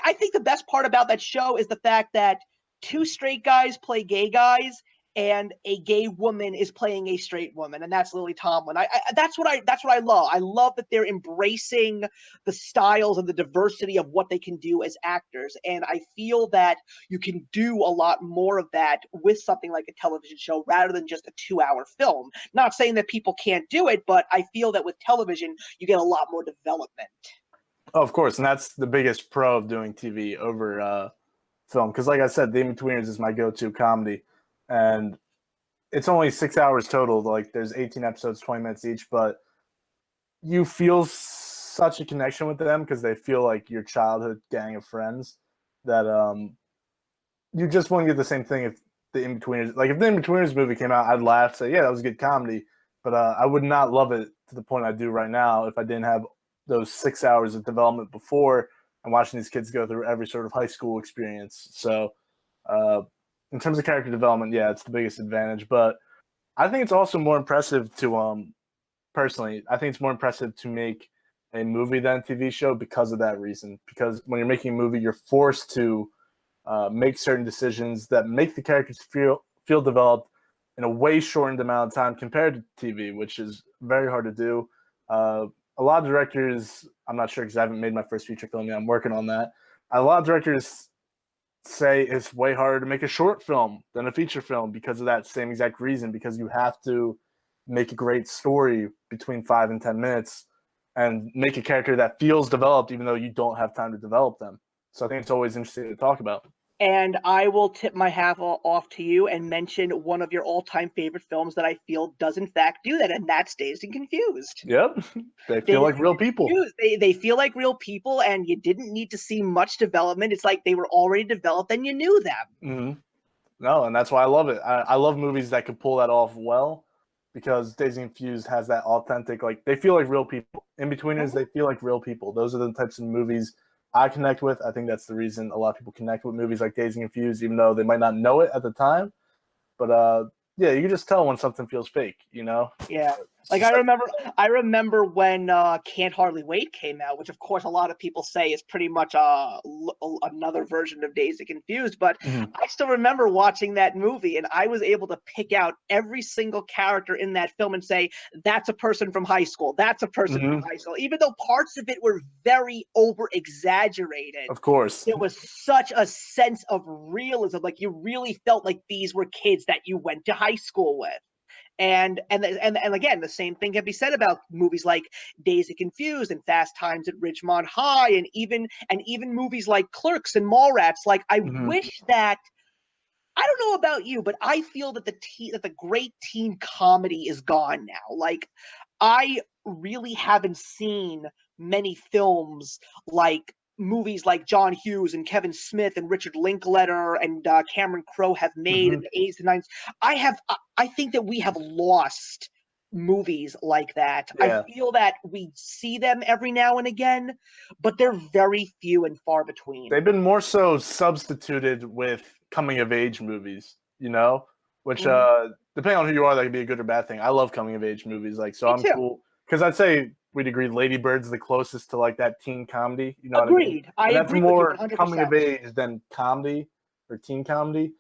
I think the best part about that show is the fact that two straight guys play gay guys and a gay woman is playing a straight woman, and that's Lily Tomlin. That's what I love. I love that they're embracing the styles and the diversity of what they can do as actors, and I feel that you can do a lot more of that with something like a television show rather than just a 2-hour film. Not saying that people can't do it, but I feel that with television you get a lot more development. Oh, of course, and that's the biggest pro of doing TV over film. Because, like I said, The In-Betweeners is my go-to comedy, and it's only 6 hours total. Like, there's 18 episodes, 20 minutes each, but you feel such a connection with them because they feel like your childhood gang of friends that you just wouldn't get the same thing if the In-Betweeners, like if the In-Betweeners movie came out, I'd laugh, say, yeah, that was a good comedy, but I would not love it to the point I do right now if I didn't have those 6 hours of development before and watching these kids go through every sort of high school experience. So in terms of character development, yeah, it's the biggest advantage. But I think it's also more impressive to personally, I think it's more impressive to make a movie than a TV show because of that reason. Because when you're making a movie, you're forced to make certain decisions that make the characters feel developed in a way shortened amount of time compared to TV, which is very hard to do. A lot of directors, I'm not sure because I haven't made my first feature film yet, I'm working on that. A lot of directors say it's way harder to make a short film than a feature film because of that same exact reason, because you have to make a great story between 5 and 10 minutes and make a character that feels developed even though you don't have time to develop them. So I think it's always interesting to talk about. And I will tip my hat off to you and mention one of your all-time favorite films that I feel does in fact do that, and that's Dazed and Confused. Yep. They feel Dazed like and real people. Confused, they feel like real people, and you didn't need to see much development. It's like they were already developed and you knew them. Mm-hmm. No, and that's why I love it. I love movies that could pull that off well, because Dazed and Confused has that authentic, like, they feel like real people. In-Betweeners, they feel like real people. Those are the types of movies I connect with. I think that's the reason a lot of people connect with movies like Dazed and Confused, even though they might not know it at the time. But yeah, you can just tell when something feels fake, you know? Yeah. Like I remember when Can't Hardly Wait came out, which of course a lot of people say is pretty much another version of Dazed and Confused, but Mhm. I still remember watching that movie and I was able to pick out every single character in that film and say, that's a person from high school. That's a person from Mhm. high school. Even though parts of it were very over exaggerated, Of course. there was such a sense of realism. Like you really felt like these were kids that you went to high school with. And again, the same thing can be said about movies like Dazed and Confused and Fast Times at Ridgemont High, and even movies like Clerks and Mallrats. Like I Mhm. wish that I don't know about you, but I feel that the great teen comedy is gone now. Like I really haven't seen many films like movies like John Hughes and Kevin Smith and Richard Linklater and Cameron Crowe have made in Mhm. the 80s and 90s. I think that we have lost movies like that. I Yeah. feel that we see them every now and again, but they're very few and far between. They've been more so substituted with coming of age movies, you know, which Mhm. depending on who you are, that could be a good or bad thing. I love coming of age movies, like, so Me I'm too. cool because I'd say we'd agree Lady Bird's the closest to like that teen comedy, you know what I mean? Agreed. I And that's agree with you more coming 100%. of age than comedy or teen comedy.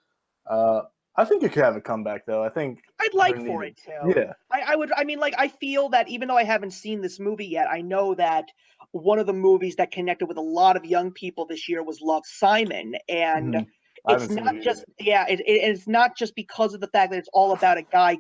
Uh, I think it could have a comeback though. I think I'd they're like for needed. it to. Yeah. I would. I mean, like, I feel that even though I haven't seen this movie yet, I know that one of the movies that connected with a lot of young people this year was Love, Simon, and Mhm. I it's haven't seen not it either. just it's not just because of the fact that it's all about a guy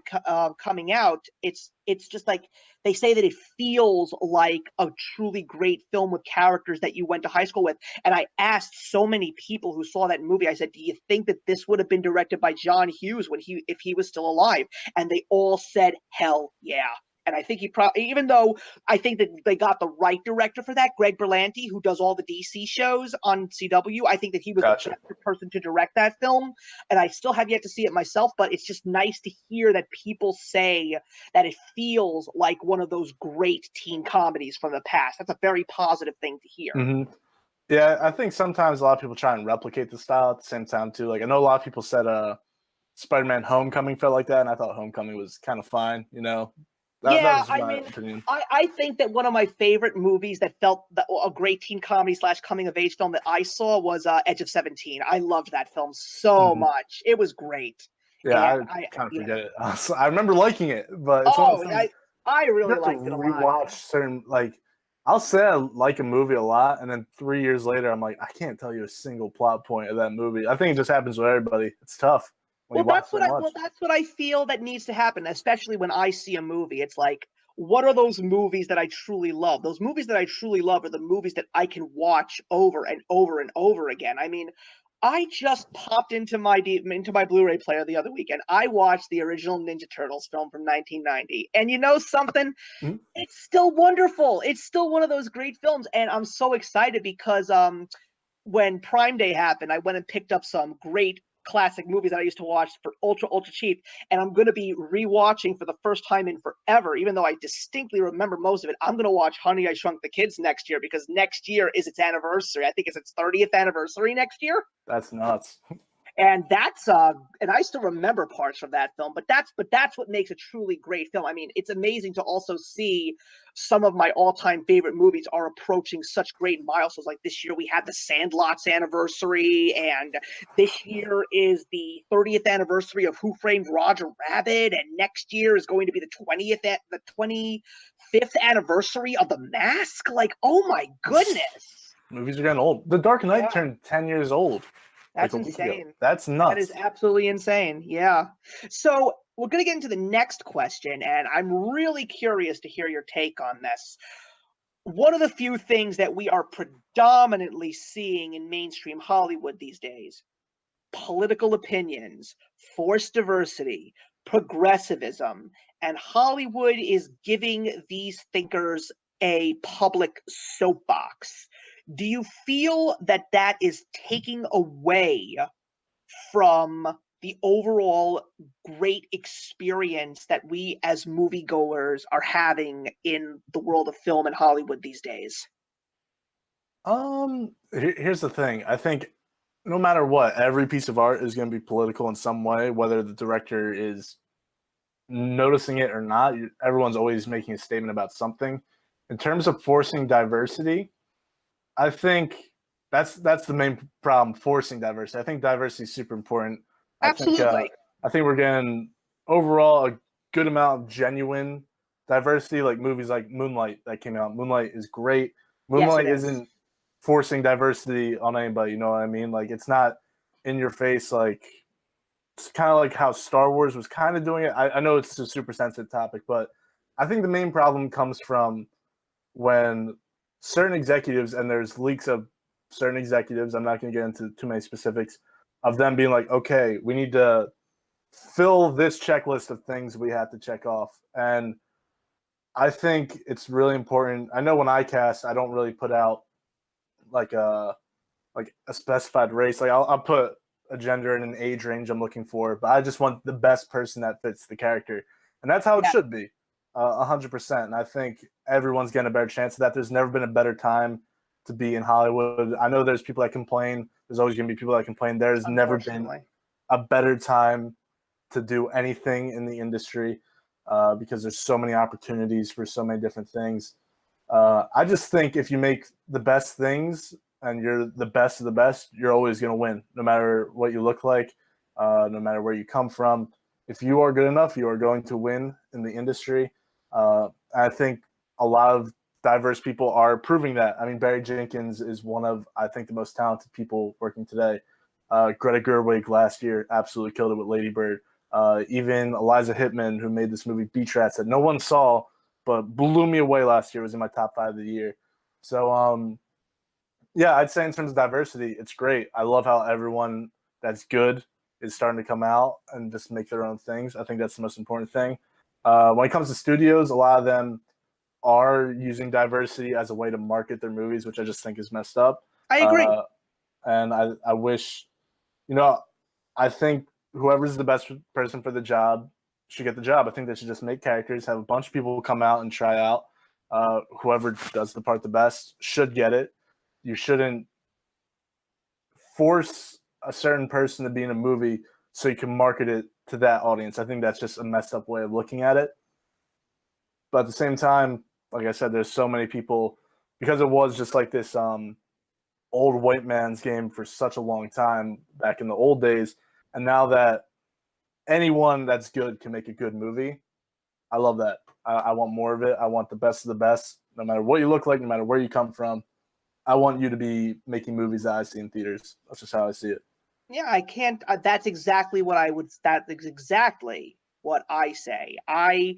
coming out. It's just like they say that it feels like a truly great film with characters that you went to high school with. And I asked so many people who saw that movie, I said, do you think that this would have been directed by John Hughes if he was still alive? And they all said, hell yeah. And I think he probably, even though I think that they got the right director for that, Greg Berlanti, who does all the DC shows on CW, I think that he was the best person to direct that film. And I still have yet to see it myself, but it's just nice to hear that people say that it feels like one of those great teen comedies from the past. That's a very positive thing to hear. Mm-hmm. Yeah, I think sometimes a lot of people try and replicate the style at the same time too. Like I know a lot of people said Spider-Man Homecoming felt like that, and I thought Homecoming was kind of fine, you know. That was my opinion. I think that one of my favorite movies that felt a great teen comedy / coming of age film that I saw was Edge of 17. I loved that film so much. It was great. Yeah, I kind of forget it. I remember liking it, but it's one of the things I really liked it a lot. Rewatch certain, like, I'll say I like a movie a lot, and then 3 years later, I'm like, I can't tell you a single plot point of that movie. I think it just happens with everybody. It's tough. Well, that's what I feel that needs to happen, especially when I see a movie. It's like, what are those movies that I truly love? Those movies that I truly love are the movies that I can watch over and over and over again. I mean, I just popped into my Blu-ray player the other weekend. I watched the original Ninja Turtles film from 1990, and you know something? Mm-hmm. It's still wonderful. It's still one of those great films, and I'm so excited because when Prime Day happened, I went and picked up some great classic movies that I used to watch for ultra cheap, and I'm going to be rewatching for the first time in forever, even though I distinctly remember most of it. I'm going to watch Honey, I Shrunk the Kids next year because next year is its anniversary. I think it's its 30th anniversary next year. That's nuts. And that's and I still remember parts from that film, but that's what makes a truly great film. I mean, it's amazing to also see some of my all-time favorite movies are approaching such great milestones. Like this year we had the Sandlot's anniversary, and this year is the 30th anniversary of Who Framed Roger Rabbit, and next year is going to be the 25th anniversary of The Mask. Like, oh my goodness. Movies are getting old. The Dark Knight turned 10 years old. That's insane. That's nuts. That is absolutely insane. Yeah. So we're going to get into the next question, and I'm really curious to hear your take on this. One of the few things that we are predominantly seeing in mainstream Hollywood these days, political opinions, forced diversity, progressivism, and Hollywood is giving these thinkers a public soapbox. Do you feel that that is taking away from the overall great experience that we as moviegoers are having in the world of film and Hollywood these days? Here's the thing. I think no matter what, every piece of art is going to be political in some way, whether the director is noticing it or not. Everyone's always making a statement about something. In terms of forcing diversity, I think that's the main problem, forcing diversity. I think diversity is super important. Absolutely. I think we're getting overall a good amount of genuine diversity, like movies like Moonlight that came out. Moonlight is great. Moonlight isn't forcing diversity on anybody, you know what I mean? Like, it's not in your face. Like, it's kind of like how Star Wars was kind of doing it. I know it's a super sensitive topic, but I think the main problem comes from when certain executives, and there's leaks of certain executives, I'm not going to get into too many specifics, of them being like, okay, we need to fill this checklist of things we have to check off. And I think it's really important. I know when I cast, I don't really put out like a specified race. Like I'll put a gender and an age range I'm looking for, but I just want the best person that fits the character. And that's how it should be, 100%. And I think everyone's getting a better chance of that. There's never been a better time to be in Hollywood. I know there's people that complain. There's always going to be people that complain. There's never been a better time to do anything in the industry because there's so many opportunities for so many different things. I just think if you make the best things and you're the best of the best, you're always going to win, no matter what you look like, no matter where you come from. If you are good enough, you are going to win in the industry. I think a lot of diverse people are proving that. I mean, Barry Jenkins is one of, I think, the most talented people working today. Greta Gerwig last year absolutely killed it with Lady Bird. Even Eliza Hittman, who made this movie Beach Rats that no one saw, but blew me away last year, was in my top 5 of the year. So, yeah, I'd say in terms of diversity, it's great. I love how everyone that's good is starting to come out and just make their own things. I think that's the most important thing. When it comes to studios, a lot of them are using diversity as a way to market their movies, which I just think is messed up. I agree. And I wish, you know, I think whoever's the best person for the job should get the job. I think they should just make characters, have a bunch of people come out and try out. Whoever does the part the best should get it. You shouldn't force a certain person to be in a movie so you can market it to that audience. I think that's just a messed up way of looking at it. But at the same time, like I said, there's so many people, because it was just like this old white man's game for such a long time back in the old days. And now that anyone that's good can make a good movie, I love that. I want more of it. I want the best of the best, no matter what you look like, no matter where you come from. I want you to be making movies that I see in theaters. That's just how I see it. Yeah, I can't. That's exactly what I would. That is exactly what I say. I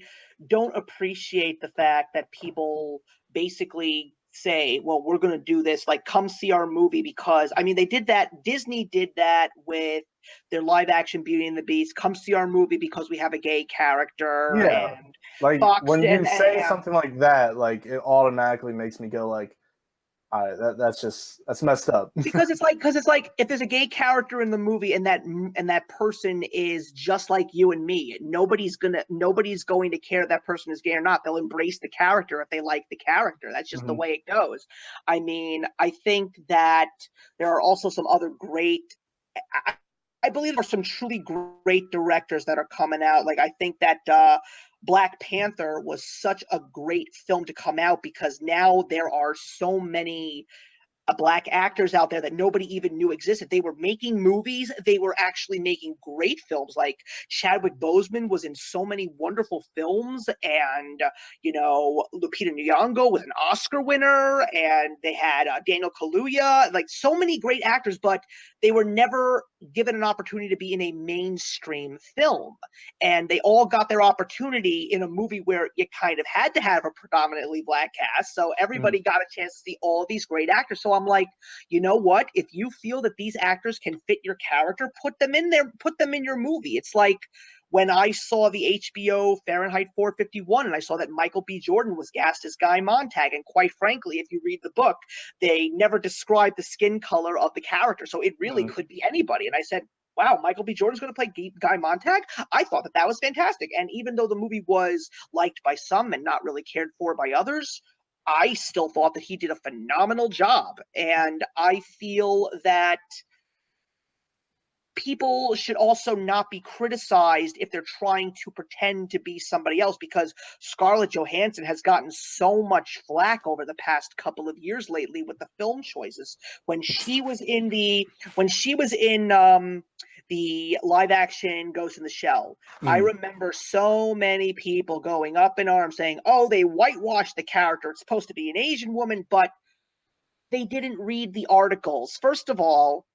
don't appreciate the fact that people basically say, "Well, we're going to do this. Like, come see our movie," because I mean, they did that. Disney did that with their live action Beauty and the Beast. Come see our movie because we have a gay character, Yeah. and Like Fox when you say and something like that, like it automatically makes me go like, all right, that's messed up. because it's like if there's a gay character in the movie and that person is just like you and me, nobody's going to care if that person is gay or not. They'll embrace the character if they like the character. That's just the Mm-hmm. way it goes. I mean, I think that there are also some other great I believe there are some truly great directors that are coming out. Like I think that Black Panther was such a great film to come out because now there are so many black actors out there that nobody even knew existed. They were making movies. They were actually making great films. Like Chadwick Boseman was in so many wonderful films, and Lupita Nyong'o was an Oscar winner, and they had Daniel Kaluuya, like so many great actors, but they were never given an opportunity to be in a mainstream film. And they all got their opportunity in a movie where you kind of had to have a predominantly black cast. So everybody got a chance to see all these great actors. So I'm like, you know what? If you feel that these actors can fit your character, put them in there, put them in your movie. It's like when I saw the HBO Fahrenheit 451 and I saw that Michael B. Jordan was cast as Guy Montag. And quite frankly, if you read the book, they never described the skin color of the character. So it really could be anybody. And I said, wow, Michael B. Jordan's going to play Guy Montag? I thought that was fantastic. And even though the movie was liked by some and not really cared for by others, I still thought that he did a phenomenal job. And I feel that people should also not be criticized if they're trying to pretend to be somebody else, because Scarlett Johansson has gotten so much flack over the past couple of years lately with the film choices. When she was in the live action Ghost in the Shell, I remember so many people going up in arms saying, "Oh, they whitewashed the character. It's supposed to be an Asian woman," but they didn't read the articles. First of all,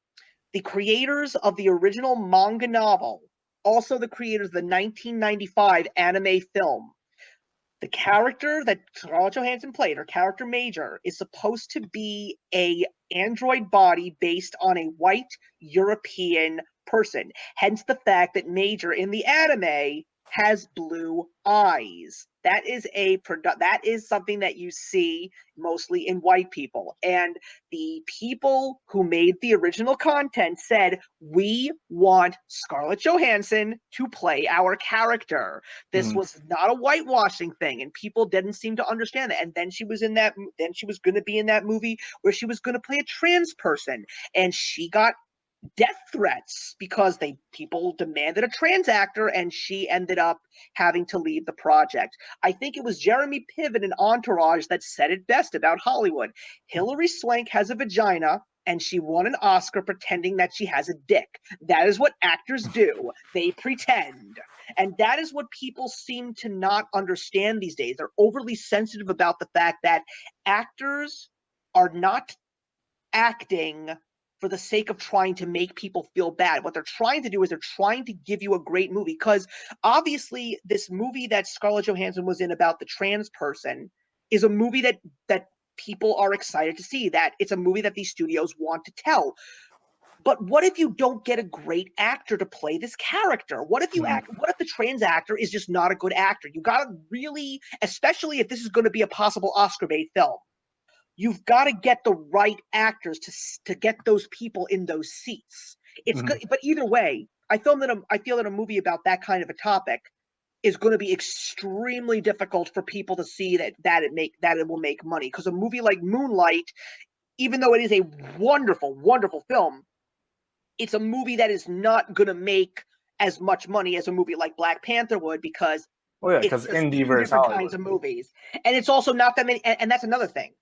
the creators of the original manga novel, also the creators of the 1995 anime film, the character that Scarlett Johansson played, her character Major, is supposed to be a android body based on a white European person. Hence the fact that Major in the anime has blue eyes. That is something that you see mostly in white people. And the people who made the original content said, "We want Scarlett Johansson to play our character. This was not a whitewashing thing," and people didn't seem to understand that. And then she was going to be in that movie where she was going to play a trans person, and she got death threats because people demanded a trans actor, and she ended up having to leave the project. I think it was Jeremy Piven in Entourage that said it best about Hollywood. Hilary Swank has a vagina, and she won an Oscar pretending that she has a dick. That is what actors do. They pretend. And that is what people seem to not understand these days. They're overly sensitive about the fact that actors are not acting for the sake of trying to make people feel bad. What they're trying to do is they're trying to give you a great movie, because obviously this movie that Scarlett Johansson was in about the trans person is a movie that people are excited to see, that it's a movie that these studios want to tell. But what if you don't get a great actor to play this character? What if Mhm. what if the trans actor is just not a good actor? You got to really, especially if this is going to be a possible Oscar bait film, you've got to get the right actors to get those people in those seats. It's good, Mhm. but either way, I feel that a movie about that kind of a topic is going to be extremely difficult for people to see that it will make money, because a movie like Moonlight, even though it is a wonderful, wonderful film, it's a movie that is not going to make as much money as a movie like Black Panther would, because Well, yeah, it's because just indie two versus different kinds Hollywood. of movies. And it's also not that many, and that's another thing.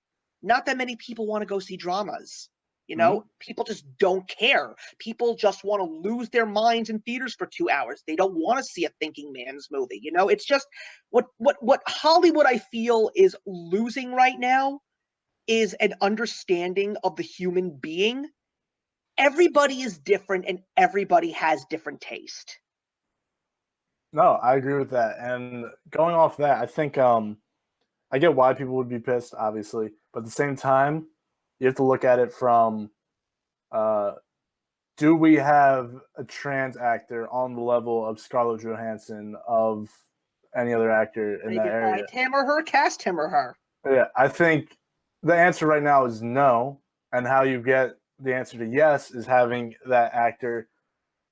Not that many people want to go see dramas. You know, Mhm. people just don't care. People just want to lose their minds in theaters for 2 hours. They don't want to see a thinking man's movie. You know, it's just what Hollywood, I feel, is losing right now is an understanding of the human being. Everybody is different and everybody has different taste. No, I agree with that. And going off that, I think I get why people would be pissed, obviously, but at the same time, you have to look at it from uh, do we have a trans actor on the level of Scarlett Johansson, of any other actor in that Maybe area? find him or her, cast him or her. Yeah, I think the answer right now is no. And how you get the answer to yes is having that actor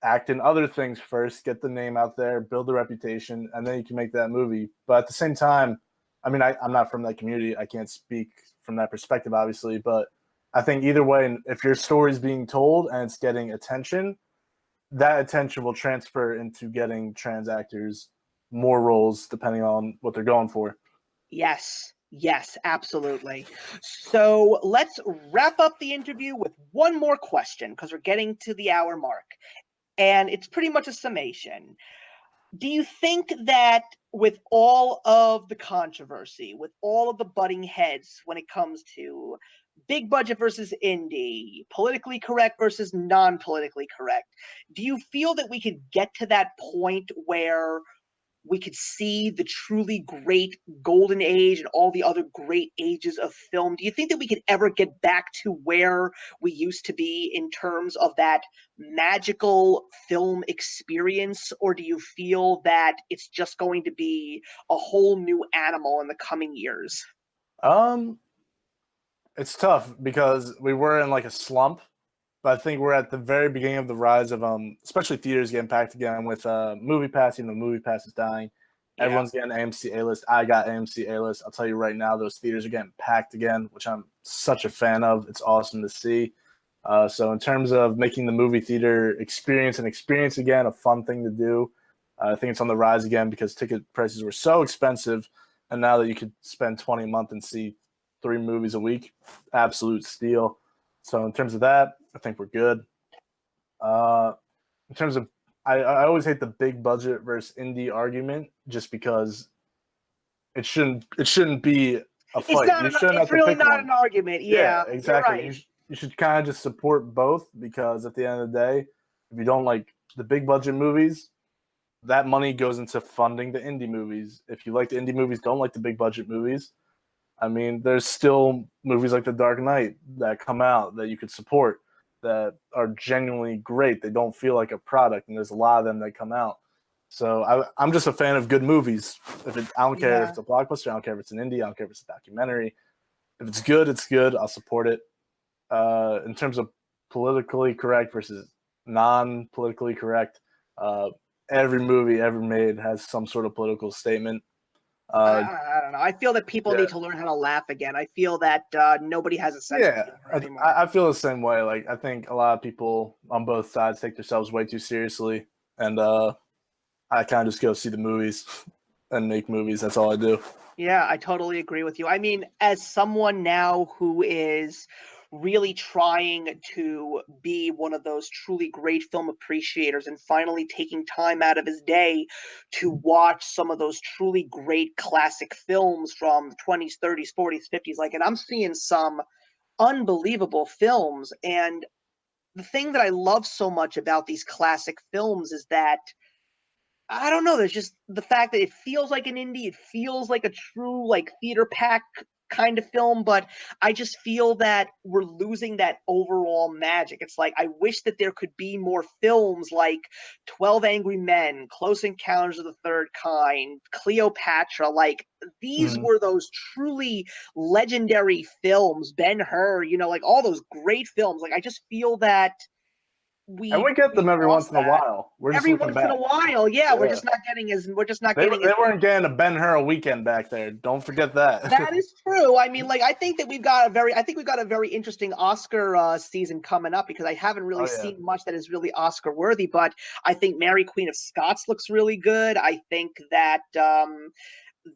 act in other things first, get the name out there, build the reputation, and then you can make that movie. But at the same time, I mean, I'm not from that community. I can't speak from that perspective, obviously. But I think either way, if your story is being told and it's getting attention, that attention will transfer into getting trans actors more roles depending on what they're going for. Yes, yes, absolutely. So let's wrap up the interview with one more question, because we're getting to the hour mark. And it's pretty much a summation. Do you think that with all of the controversy, with all of the butting heads when it comes to big budget versus indie, politically correct versus non politically correct, do you feel that we could get to that point where we could see the truly great golden age and all the other great ages of film? Do you think that we could ever get back to where we used to be in terms of that magical film experience? Or do you feel that it's just going to be a whole new animal in the coming years? Um, it's tough because we were in like a slump, but I think we're at the very beginning of the rise of especially theaters getting packed again with movie pass. You know, movie pass is dying. Yeah. Everyone's getting AMC A list. I got AMC A list. I'll tell you right now, those theaters are getting packed again, which I'm such a fan of. It's awesome to see. So in terms of making the movie theater experience an experience again, a fun thing to do, I think it's on the rise again because ticket prices were so expensive, and now that you could spend 20 a month and see 3 movies a week, absolute steal. So in terms of that, I think we're good. Uh, in terms of, I always hate the big budget versus indie argument, just because it shouldn't be a fight. You shouldn't It's have to really pick not one. an argument. Yeah, Yeah, you're exactly. right. You should kind of just support both, because at the end of the day, if you don't like the big budget movies, that money goes into funding the indie movies. If you like the indie movies, don't like the big budget movies, I mean, there's still movies like The Dark Knight that come out that you could support that are genuinely great. They don't feel like a product, and there's a lot of them that come out. So I'm just a fan of good movies. I don't care if Yeah. it's a blockbuster, I don't care if it's an indie, I don't care if it's a documentary. If it's good, it's good. I'll support it. In terms of politically correct versus non-politically correct, uh, every movie ever made has some sort of political statement. Uh, I don't know. I feel that people yeah, need to learn how to laugh again. I feel that nobody has a sense of Yeah, humor anymore. I feel the same way. Like, I think a lot of people on both sides take themselves way too seriously, and I kind of just go see the movies and make movies. That's all I do. Yeah, I totally agree with you. I mean, as someone now who is really trying to be one of those truly great film appreciators and finally taking time out of his day to watch some of those truly great classic films from the 20s, 30s, 40s, 50s, like, and I'm seeing some unbelievable films. And the thing that I love so much about these classic films is that I don't know, there's just the fact that it feels like an indie, it feels like a true like theater pack kind of film, but I just feel that we're losing that overall magic. It's like I wish that there could be more films like 12 Angry Men, Close Encounters of the Third Kind, Cleopatra. Like these Mhm. were those truly legendary films, Ben-Hur, you know, like all those great films. Like I just feel that And we get them every lost once in a that while. We're just every looking once in back. a while. Yeah, Yeah. we're just not They getting as weren't getting a Ben-Hur a weekend back there. Don't forget that. That is true. I mean, like, I think we've got a very interesting Oscar season coming up because I haven't really Oh yeah. seen much that is really Oscar worthy. But I think Mary Queen of Scots looks really good. I think that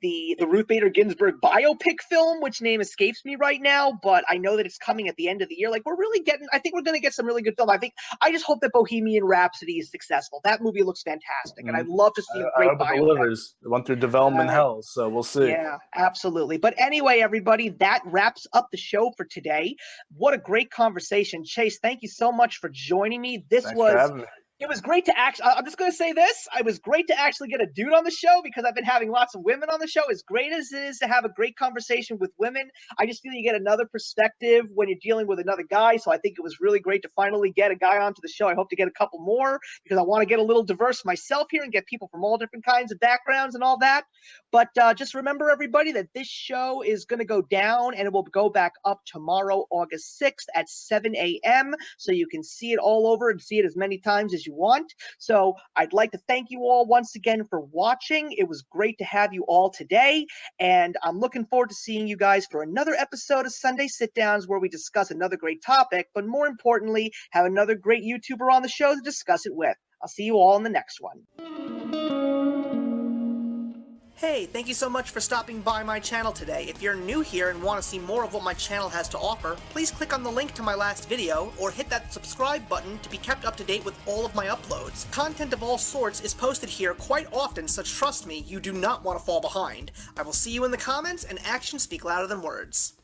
the Ruth Bader Ginsburg biopic film, which name escapes me right now, but I know that it's coming at the end of the year. Like I think we're gonna get some really good film. I just hope that Bohemian Rhapsody is successful. That movie looks fantastic, and I'd love to see a I great hope it biopic. delivers. It went through development Right. hell, so we'll see. Yeah, absolutely. But anyway, everybody, that wraps up the show for today. What a great conversation. Chase, thank you so much for joining me. Thanks for having me. It was great to I'm just going to say this. It was great to actually get a dude on the show because I've been having lots of women on the show. As great as it is to have a great conversation with women, I just feel you get another perspective when you're dealing with another guy. So I think it was really great to finally get a guy onto the show. I hope to get a couple more because I want to get a little diverse myself here and get people from all different kinds of backgrounds and all that. But just remember, everybody, that this show is going to go down and it will go back up tomorrow, August 6th at 7 a.m. So you can see it all over and see it as many times as you want. So I'd like to thank you all once again for watching. It was great to have you all today. And I'm looking forward to seeing you guys for another episode of Sunday Sit Downs where we discuss another great topic, but more importantly, have another great YouTuber on the show to discuss it with. I'll see you all in the next one. Hey, thank you so much for stopping by my channel today. If you're new here and want to see more of what my channel has to offer, please click on the link to my last video or hit that subscribe button to be kept up to date with all of my uploads. Content of all sorts is posted here quite often, so trust me, you do not want to fall behind. I will see you in the comments, and actions speak louder than words.